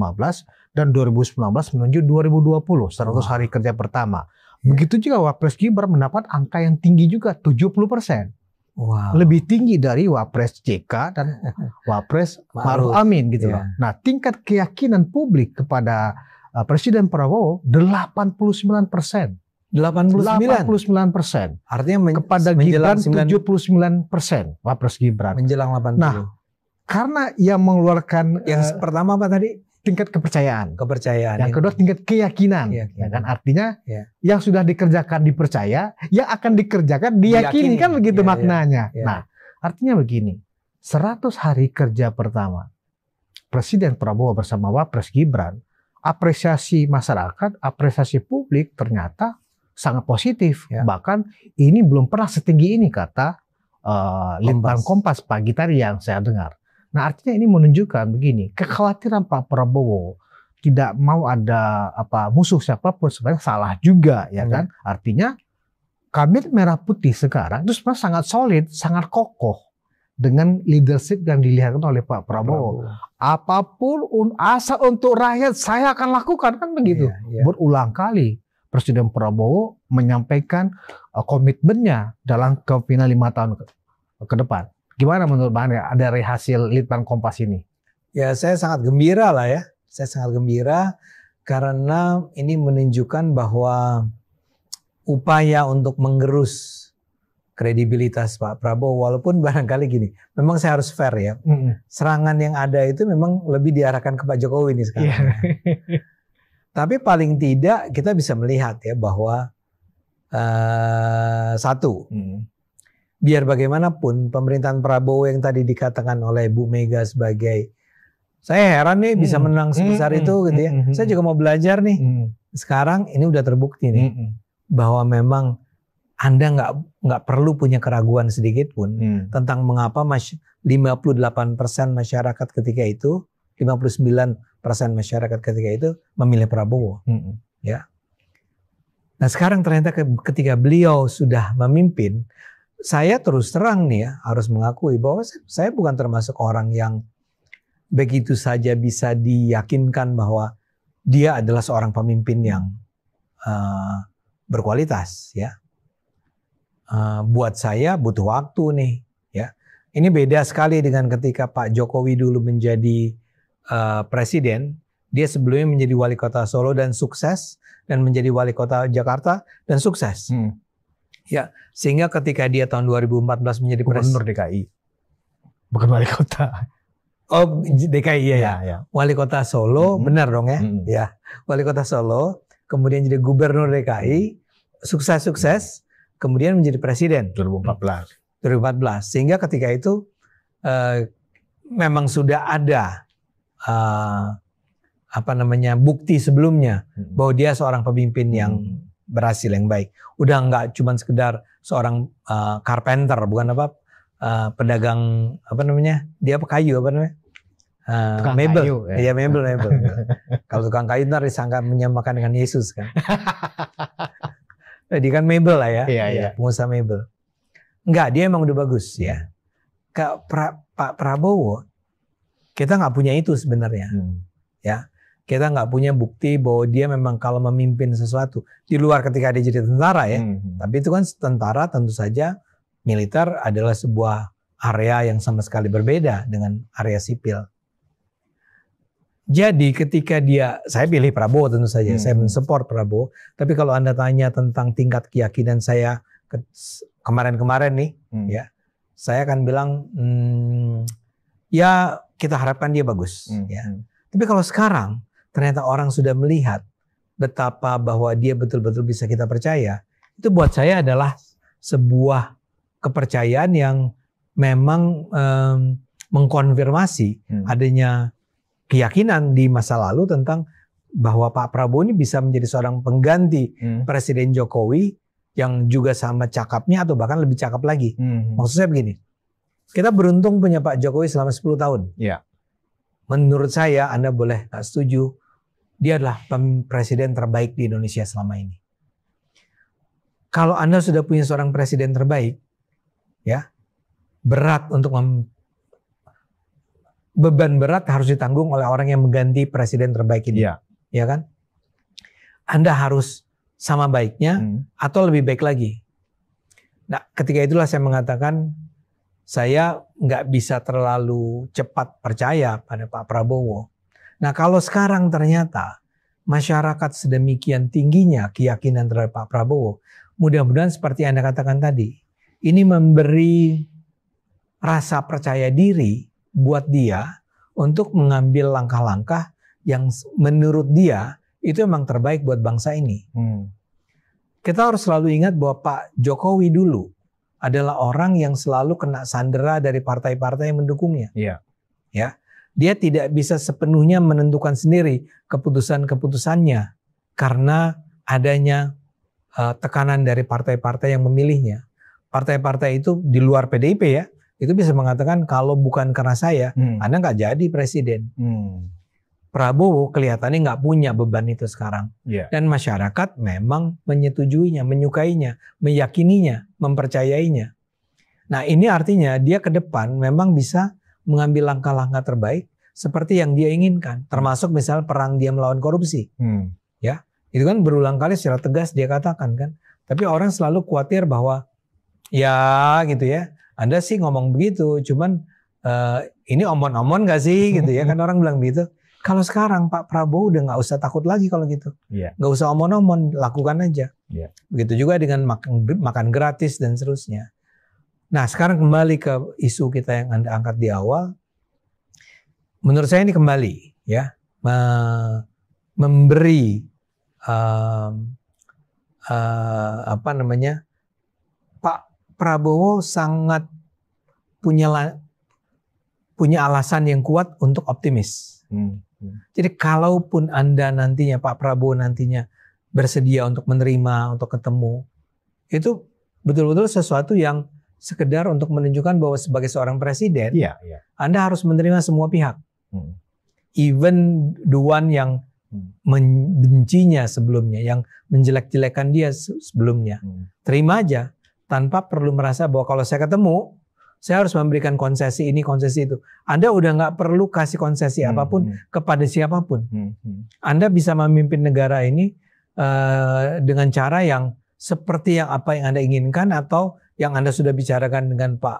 dan 2019 menuju 2020, 100 hari kerja pertama. Begitu juga Wapres Gibran mendapat angka yang tinggi juga 70%. Lebih tinggi dari Wapres JK dan Wapres Ma'ruf Amin gitu loh. Nah, tingkat keyakinan publik kepada Presiden Prabowo 89%. 89%. Artinya kepada Gibran 79%. Wapres Gibran. Menjelang 80. Nah, karena yang mengeluarkan Yang pertama apa tadi? tingkat kepercayaan. Kepercayaan. Yang kedua tingkat keyakinan. Keyakinan. Ya kan? Artinya Ya. yang sudah dikerjakan dipercaya, yang akan dikerjakan diyakini, kan begitu Ya, maknanya. ya. Nah, artinya begini, 100 hari kerja pertama Presiden Prabowo bersama Wapres Gibran, apresiasi masyarakat, apresiasi publik ternyata sangat positif. Ya. Bahkan ini belum pernah setinggi ini kata Litbang Kompas pagi tadi yang saya dengar. Nah, artinya ini menunjukkan begini, kekhawatiran Pak Prabowo tidak mau ada musuh siapapun sebenarnya salah juga, ya kan? Artinya Kabinet Merah Putih sekarang itu sebenarnya sangat solid, sangat kokoh dengan leadership yang dilihatkan oleh Pak Prabowo. Apapun asal untuk rakyat saya akan lakukan, kan begitu. Berulang kali Presiden Prabowo menyampaikan komitmennya dalam kepemimpinan 5 tahun ke depan. Gimana menurut Bang dari hasil Litbang Kompas ini? Ya, saya sangat gembira lah ya. Saya sangat gembira karena ini menunjukkan bahwa upaya untuk menggerus kredibilitas Pak Prabowo, walaupun barangkali gini, memang saya harus fair ya. Serangan yang ada itu memang lebih diarahkan ke Pak Jokowi nih sekarang. Tapi paling tidak kita bisa melihat ya bahwa satu, biar bagaimanapun pemerintahan Prabowo yang tadi dikatakan oleh Bu Mega sebagai saya heran nih bisa menang sebesar itu gitu ya. Saya juga mau belajar nih. Sekarang ini udah terbukti nih bahwa memang Anda nggak perlu punya keraguan sedikit pun tentang mengapa 58% masyarakat ketika itu, 59% masyarakat ketika itu memilih Prabowo. Ya. Nah, sekarang ternyata ketika beliau sudah memimpin, saya terus terang nih ya harus mengakui bahwa saya bukan termasuk orang yang begitu saja bisa diyakinkan bahwa dia adalah seorang pemimpin yang berkualitas ya. Buat saya butuh waktu nih ya. Ini beda sekali dengan ketika Pak Jokowi dulu menjadi presiden. Dia sebelumnya menjadi wali kota Solo dan sukses, dan menjadi wali kota Jakarta dan sukses. Ya, sehingga ketika dia tahun 2014 menjadi Gubernur DKI, bukan wali kota. Oh, DKI ya. Wali kota Solo, benar dong ya. Ya, wali kota Solo, kemudian jadi gubernur DKI, sukses, kemudian menjadi presiden 2014. Sehingga ketika itu memang sudah ada bukti sebelumnya bahwa dia seorang pemimpin yang berhasil, yang baik. Udah nggak cuma sekedar seorang carpenter, bukan pedagang dia kayu mebel kayu, ya mebel. Kalau tukang kayu ntar disangka menyamakan dengan Yesus kan. Dia kan mebel lah ya, pengusaha mebel. Enggak, dia emang udah bagus ya. Pak Prabowo kita nggak punya itu sebenarnya, ya. Kita nggak punya bukti bahwa dia memang kalau memimpin sesuatu di luar ketika dia jadi tentara ya. Tapi itu kan tentara tentu saja, militer adalah sebuah area yang sama sekali berbeda dengan area sipil. Jadi ketika saya pilih Prabowo tentu saja, saya mensupport Prabowo. Tapi kalau Anda tanya tentang tingkat keyakinan saya kemarin-kemarin nih, ya, saya akan bilang ya kita harapkan dia bagus. Ya. Tapi kalau sekarang ternyata orang sudah melihat betapa bahwa dia betul-betul bisa kita percaya, itu buat saya adalah sebuah kepercayaan yang memang mengkonfirmasi adanya keyakinan di masa lalu tentang bahwa Pak Prabowo ini bisa menjadi seorang pengganti Presiden Jokowi yang juga sama cakapnya atau bahkan lebih cakap lagi. Maksud saya begini, kita beruntung punya Pak Jokowi selama 10 tahun. Ya. Menurut saya, Anda boleh gak setuju, dia adalah presiden terbaik di Indonesia selama ini. Kalau Anda sudah punya seorang presiden terbaik, ya, berat untuk beban berat harus ditanggung oleh orang yang mengganti presiden terbaik ini. Ya kan? Anda harus sama baiknya atau lebih baik lagi. Nah, ketika itulah saya mengatakan saya nggak bisa terlalu cepat percaya pada Pak Prabowo. Nah, kalau sekarang ternyata masyarakat sedemikian tingginya keyakinan terhadap Pak Prabowo, mudah-mudahan seperti Anda katakan tadi, ini memberi rasa percaya diri buat dia untuk mengambil langkah-langkah yang menurut dia itu memang terbaik buat bangsa ini. Kita harus selalu ingat bahwa Pak Jokowi dulu adalah orang yang selalu kena sandera dari partai-partai yang mendukungnya. Iya. Ya, dia tidak bisa sepenuhnya menentukan sendiri keputusan-keputusannya karena adanya tekanan dari partai-partai yang memilihnya. Partai-partai itu di luar PDIP ya, itu bisa mengatakan kalau bukan karena saya, Anda nggak jadi presiden. Prabowo kelihatannya nggak punya beban itu sekarang. Yeah. Dan masyarakat memang menyetujuinya, menyukainya, meyakininya, mempercayainya. Nah ini artinya dia ke depan memang bisa mengambil langkah-langkah terbaik seperti yang dia inginkan. Termasuk misal perang dia melawan korupsi. Ya, itu kan berulang kali secara tegas dia katakan kan. Tapi orang selalu khawatir bahwa ya gitu ya, Anda sih ngomong begitu, cuman ini omon-omon gak sih gitu ya, kan orang bilang begitu. Kalau sekarang Pak Prabowo udah nggak usah takut lagi kalau gitu, nggak usah omon-omon, lakukan aja. Begitu juga dengan makan gratis dan seterusnya. Nah sekarang kembali ke isu kita yang Anda angkat di awal, menurut saya ini kembali ya memberi Pak Prabowo sangat punya alasan yang kuat untuk optimis. Jadi kalaupun Anda nantinya Pak Prabowo nantinya bersedia untuk menerima, untuk ketemu, itu betul-betul sesuatu yang sekedar untuk menunjukkan bahwa sebagai seorang presiden, Anda harus menerima semua pihak, even the one yang membencinya sebelumnya, yang menjelek-jelekan dia sebelumnya, terima aja tanpa perlu merasa bahwa kalau saya ketemu, saya harus memberikan konsesi ini, konsesi itu. Anda udah nggak perlu kasih konsesi apapun kepada siapapun. Anda bisa memimpin negara ini dengan cara yang seperti yang apa yang Anda inginkan atau yang Anda sudah bicarakan dengan Pak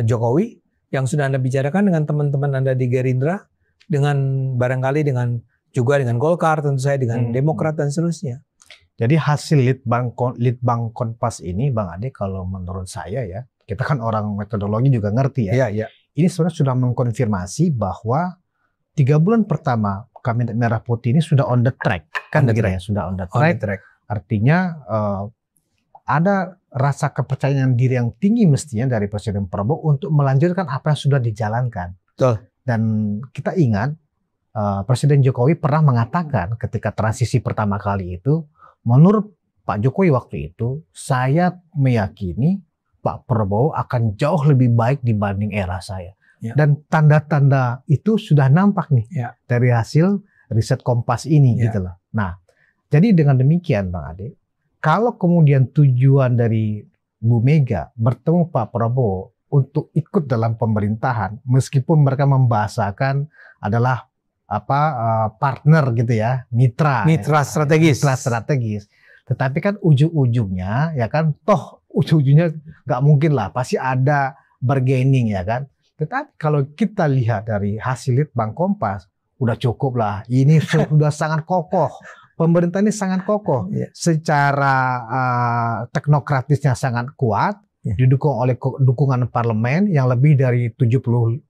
Jokowi, yang sudah Anda bicarakan dengan teman-teman Anda di Gerindra, dengan barangkali dengan juga dengan Golkar, tentu saya dengan Demokrat dan seterusnya. Jadi hasil Litbang Kompas ini, Bang Ade, kalau menurut saya ya, kita kan orang metodologi juga ngerti ya. Ini sebenarnya sudah mengkonfirmasi bahwa 3 bulan pertama Kabinet Merah Putih ini sudah on the track, kan begitu ya, sudah on the track. Artinya ada rasa kepercayaan diri yang tinggi mestinya dari Presiden Prabowo untuk melanjutkan apa yang sudah dijalankan. Betul. Dan kita ingat Presiden Jokowi pernah mengatakan ketika transisi pertama kali itu, menurut Pak Jokowi waktu itu, saya meyakini Pak Prabowo akan jauh lebih baik dibanding era saya. Dan tanda-tanda itu sudah nampak nih dari hasil riset Kompas ini gitu loh. Nah, jadi dengan demikian Bang Ade, kalau kemudian tujuan dari Bu Mega bertemu Pak Prabowo untuk ikut dalam pemerintahan, meskipun mereka membahasakan adalah partner gitu ya, mitra strategis. Tetapi kan ujung-ujungnya ya kan, toh ujung-ujungnya nggak mungkin lah, pasti ada bargaining ya kan. Tetapi kalau kita lihat dari hasil Litbang Kompas, udah cukup lah. Ini sudah sangat kokoh. Pemerintah ini sangat kokoh. Secara teknokratisnya sangat kuat, didukung oleh dukungan parlemen yang lebih dari 70%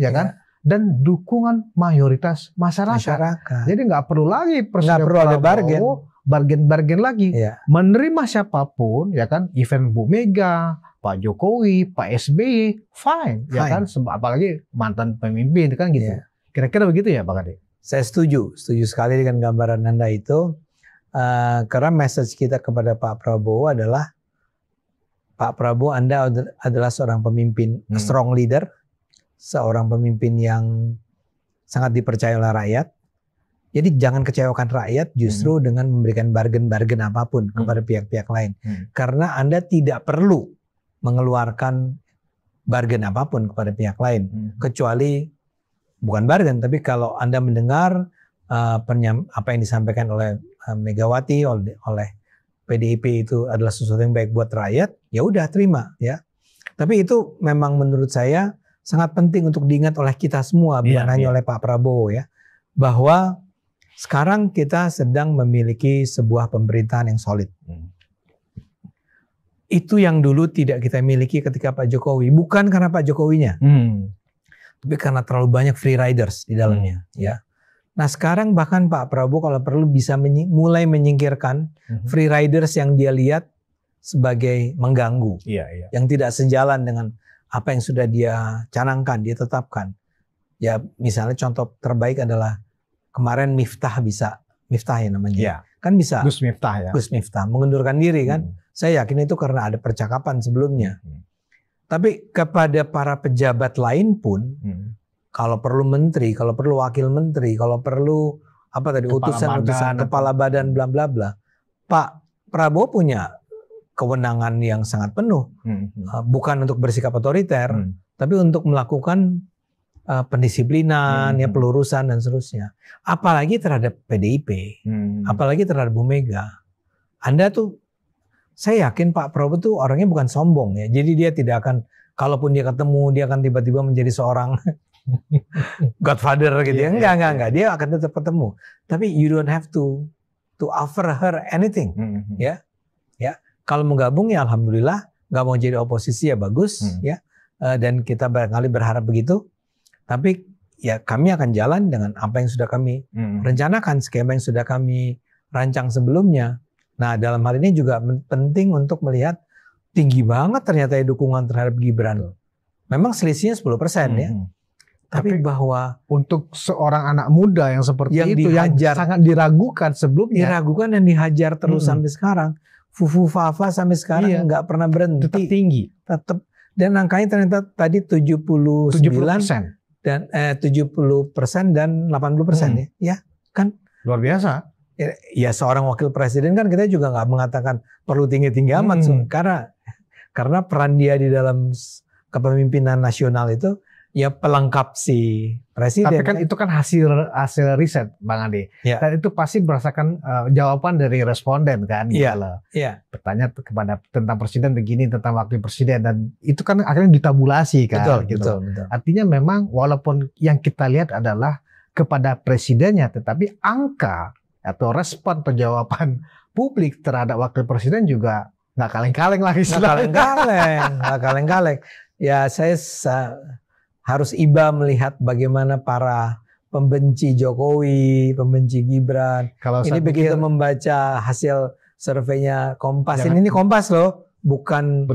ya kan. Dan dukungan mayoritas masyarakat. Jadi nggak perlu lagi Presiden Prabowo bargain lagi, menerima siapapun ya kan, event Bu Mega, Pak Jokowi, Pak SBY, fine. Ya kan, apalagi mantan pemimpin kan gitu. Kira-kira begitu ya Bang Ade? Saya setuju sekali dengan gambaran Anda itu, karena message kita kepada Pak Prabowo adalah, Pak Prabowo, Anda adalah seorang pemimpin, strong leader, seorang pemimpin yang sangat dipercaya oleh rakyat. Jadi jangan kecewakan rakyat justru dengan memberikan bargain apapun kepada pihak-pihak lain. Karena Anda tidak perlu mengeluarkan bargain apapun kepada pihak lain. Kecuali, bukan bargain, tapi kalau Anda mendengar apa yang disampaikan oleh Megawati, oleh PDIP itu adalah sesuatu yang baik buat rakyat, ya udah terima ya. Tapi itu memang menurut saya sangat penting untuk diingat oleh kita semua, bukan hanya oleh Pak Prabowo ya. Bahwa sekarang kita sedang memiliki sebuah pemerintahan yang solid. Itu yang dulu tidak kita miliki ketika Pak Jokowi. Bukan karena Pak Jokowinya. Tapi karena terlalu banyak free riders di dalamnya, ya. Nah sekarang bahkan Pak Prabowo kalau perlu bisa mulai menyingkirkan free riders yang dia lihat sebagai mengganggu, yang tidak sejalan dengan apa yang sudah dia canangkan, dia tetapkan. Ya misalnya contoh terbaik adalah kemarin Miftah ya namanya, kan bisa. Gus Miftah ya. Gus Miftah mengundurkan diri kan. Saya yakin itu karena ada percakapan sebelumnya. Tapi kepada para pejabat lain pun, kalau perlu menteri, kalau perlu wakil menteri, kalau perlu utusan kepala badan bla bla bla, Pak Prabowo punya kewenangan yang sangat penuh, bukan untuk bersikap otoriter, tapi untuk melakukan pendisiplinan, ya pelurusan dan seterusnya. Apalagi terhadap PDIP, apalagi terhadap Bu Mega. Anda tuh, saya yakin Pak Prabowo tuh orangnya bukan sombong ya. Jadi dia tidak akan, kalaupun dia ketemu, dia akan tiba-tiba menjadi seorang godfather gitu ya. Enggak. Dia akan tetap ketemu. Tapi you don't have to offer her anything, ya. Kalau mau gabung ya alhamdulillah, nggak mau jadi oposisi ya bagus, ya. Dan kita barangkali berharap begitu. Tapi ya kami akan jalan dengan apa yang sudah kami rencanakan, skema yang sudah kami rancang sebelumnya. Nah dalam hal ini juga penting untuk melihat tinggi banget ternyata dukungan terhadap Gibran. Memang selisihnya 10% ya. Tapi bahwa untuk seorang anak muda yang seperti yang itu dihajar, yang sangat diragukan sebelumnya. Diragukan dan dihajar terus sampai sekarang. Fufu Fafa sampai sekarang nggak pernah berhenti. Tetap tinggi. Tetap. Dan angkanya ternyata tadi 79 dan 70% dan 80% ya kan luar biasa. Ya seorang wakil presiden kan kita juga nggak mengatakan perlu tinggi-tinggi amat karena peran dia di dalam kepemimpinan nasional itu ya pelengkap si presiden. Tapi kan itu kan hasil riset Bang Ade. Dan itu pasti berdasarkan jawaban dari responden kan. Bertanya kepada tentang presiden begini, tentang wakil presiden, dan itu kan akhirnya ditabulasi kan. Betul. Artinya memang walaupun yang kita lihat adalah kepada presidennya, tetapi angka atau respon penjawaban publik terhadap wakil presiden juga nggak kaleng-kaleng lagi. Nggak kaleng-kaleng. Ya saya harus iba melihat bagaimana para pembenci Jokowi, pembenci Gibran. Ini begitu membaca hasil surveinya Kompas. Ini Kompas loh, bukan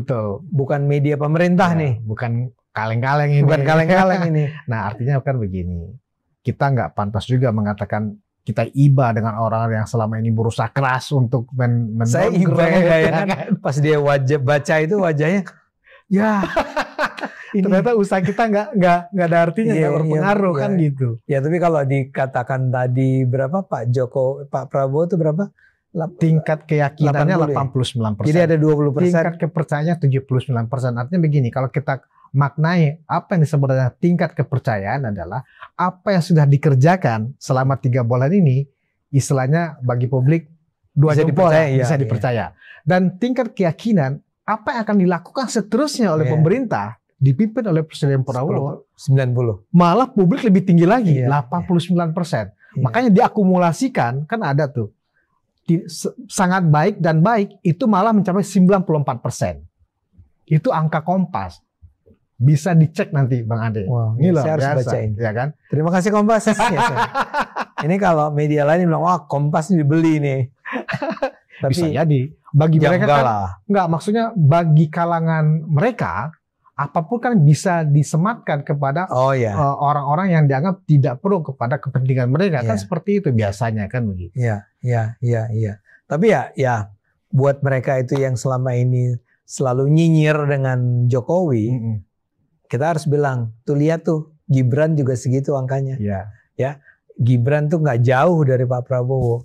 media pemerintah nih. Bukan kaleng-kaleng ini. Bukan kaleng-kaleng ini. Nah artinya kan begini, kita nggak pantas juga mengatakan kita iba dengan orang yang selama ini berusaha keras untuk saya iba ya kan. Pas dia baca itu wajahnya, ya. Ternyata usaha kita nggak ada artinya, nggak berpengaruh kan gitu. Ya tapi kalau dikatakan tadi berapa Pak Prabowo itu berapa? Tingkat keyakinannya 89%. Jadi ada 20%. Tingkat kepercayaannya 79%. Artinya begini, kalau kita maknai apa yang disebut dengan tingkat kepercayaan adalah apa yang sudah dikerjakan selama 3 bulan ini, istilahnya bagi publik 2 jempol bisa dipercaya. Dan tingkat keyakinan apa yang akan dilakukan seterusnya oleh pemerintah dipimpin oleh Presiden Prabowo 90. Malah publik lebih tinggi lagi 89%. Makanya diakumulasikan kan ada tuh sangat baik dan baik itu malah mencapai 94%. Itu angka Kompas. Bisa dicek nanti Bang Ade. Wow, ini loh, saya harus bacain. Ya kan? Terima kasih Kompas. Ini kalau media lain bilang wah Kompas ini dibeli nih. Tapi bisa jadi bagi mereka kan enggak, maksudnya bagi kalangan mereka apapun kan bisa disematkan kepada orang-orang yang dianggap tidak pro kepada kepentingan mereka. Kan seperti itu biasanya kan begitu. Iya. Tapi ya buat mereka itu yang selama ini selalu nyinyir dengan Jokowi, kita harus bilang, tuh lihat tuh Gibran juga segitu angkanya. Ya, Gibran tuh nggak jauh dari Pak Prabowo.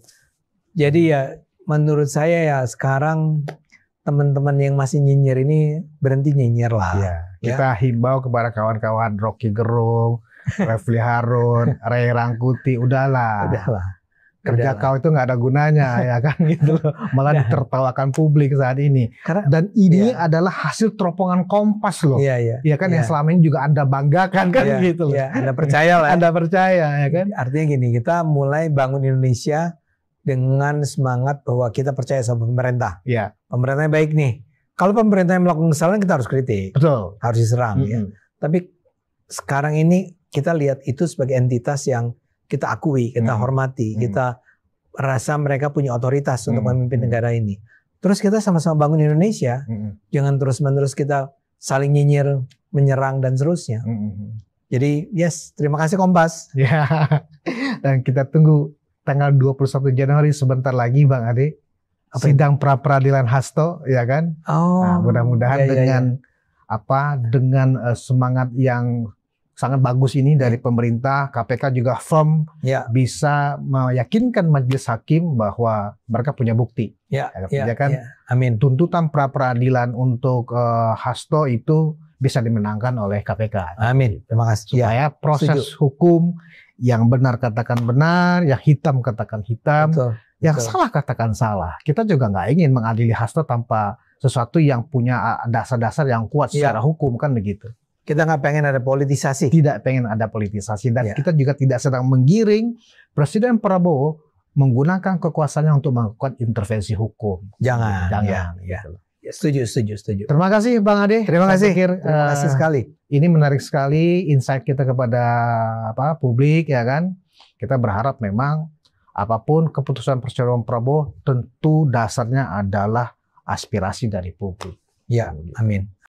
Jadi ya menurut saya ya sekarang teman-teman yang masih nyinyir ini berhenti nyinyir lah. Kita himbau kepada kawan-kawan Rocky Gerung, Refli Harun, Ray Rangkuti, udahlah. Kerja kau itu nggak ada gunanya ya kan gitu loh. Malah ditertawakan publik saat ini. Dan ini adalah hasil teropongan Kompas loh. Iya kan yang selama ini juga Anda banggakan kan gitu loh. Anda percaya lah. Anda percaya ya kan. Artinya gini, kita mulai bangun Indonesia dengan semangat bahwa kita percaya sama pemerintah. Pemerintahnya baik nih. Kalau pemerintah yang melakukan kesalahan kita harus kritik. Betul. Harus diserang ya. Tapi sekarang ini kita lihat itu sebagai entitas yang kita akui, kita hormati, kita rasa mereka punya otoritas untuk memimpin negara ini. Terus kita sama-sama bangun Indonesia, jangan terus-menerus kita saling nyinyir, menyerang dan seterusnya. Jadi yes, terima kasih Kompas. Ya, dan kita tunggu tanggal 21 Januari sebentar lagi Bang Ade. Sidang pra-peradilan Hasto, ya kan? Nah, mudah-mudahan dengan semangat yang sangat bagus ini dari pemerintah, KPK juga firm bisa meyakinkan majelis hakim bahwa mereka punya bukti. Ya kan? Amin. Tuntutan pra-peradilan untuk Hasto itu bisa dimenangkan oleh KPK. Amin. Terima kasih. Supaya proses hukum yang benar katakan benar, yang hitam katakan hitam. Betul. Yang salah katakan salah. Kita juga nggak ingin mengadili Hasto tanpa sesuatu yang punya dasar-dasar yang kuat secara hukum, kan begitu. Kita nggak pengen ada politisasi. Tidak pengen ada politisasi. Dan kita juga tidak sedang menggiring Presiden Prabowo menggunakan kekuasaannya untuk melakukan intervensi hukum. Jangan. Gitu. Setuju. Terima kasih Bang Ade. Terima kasih sekali. Ini menarik sekali insight kita kepada publik, ya kan. Kita berharap memang apapun keputusan Presiden Prabowo tentu dasarnya adalah aspirasi dari publik. Ya, amin.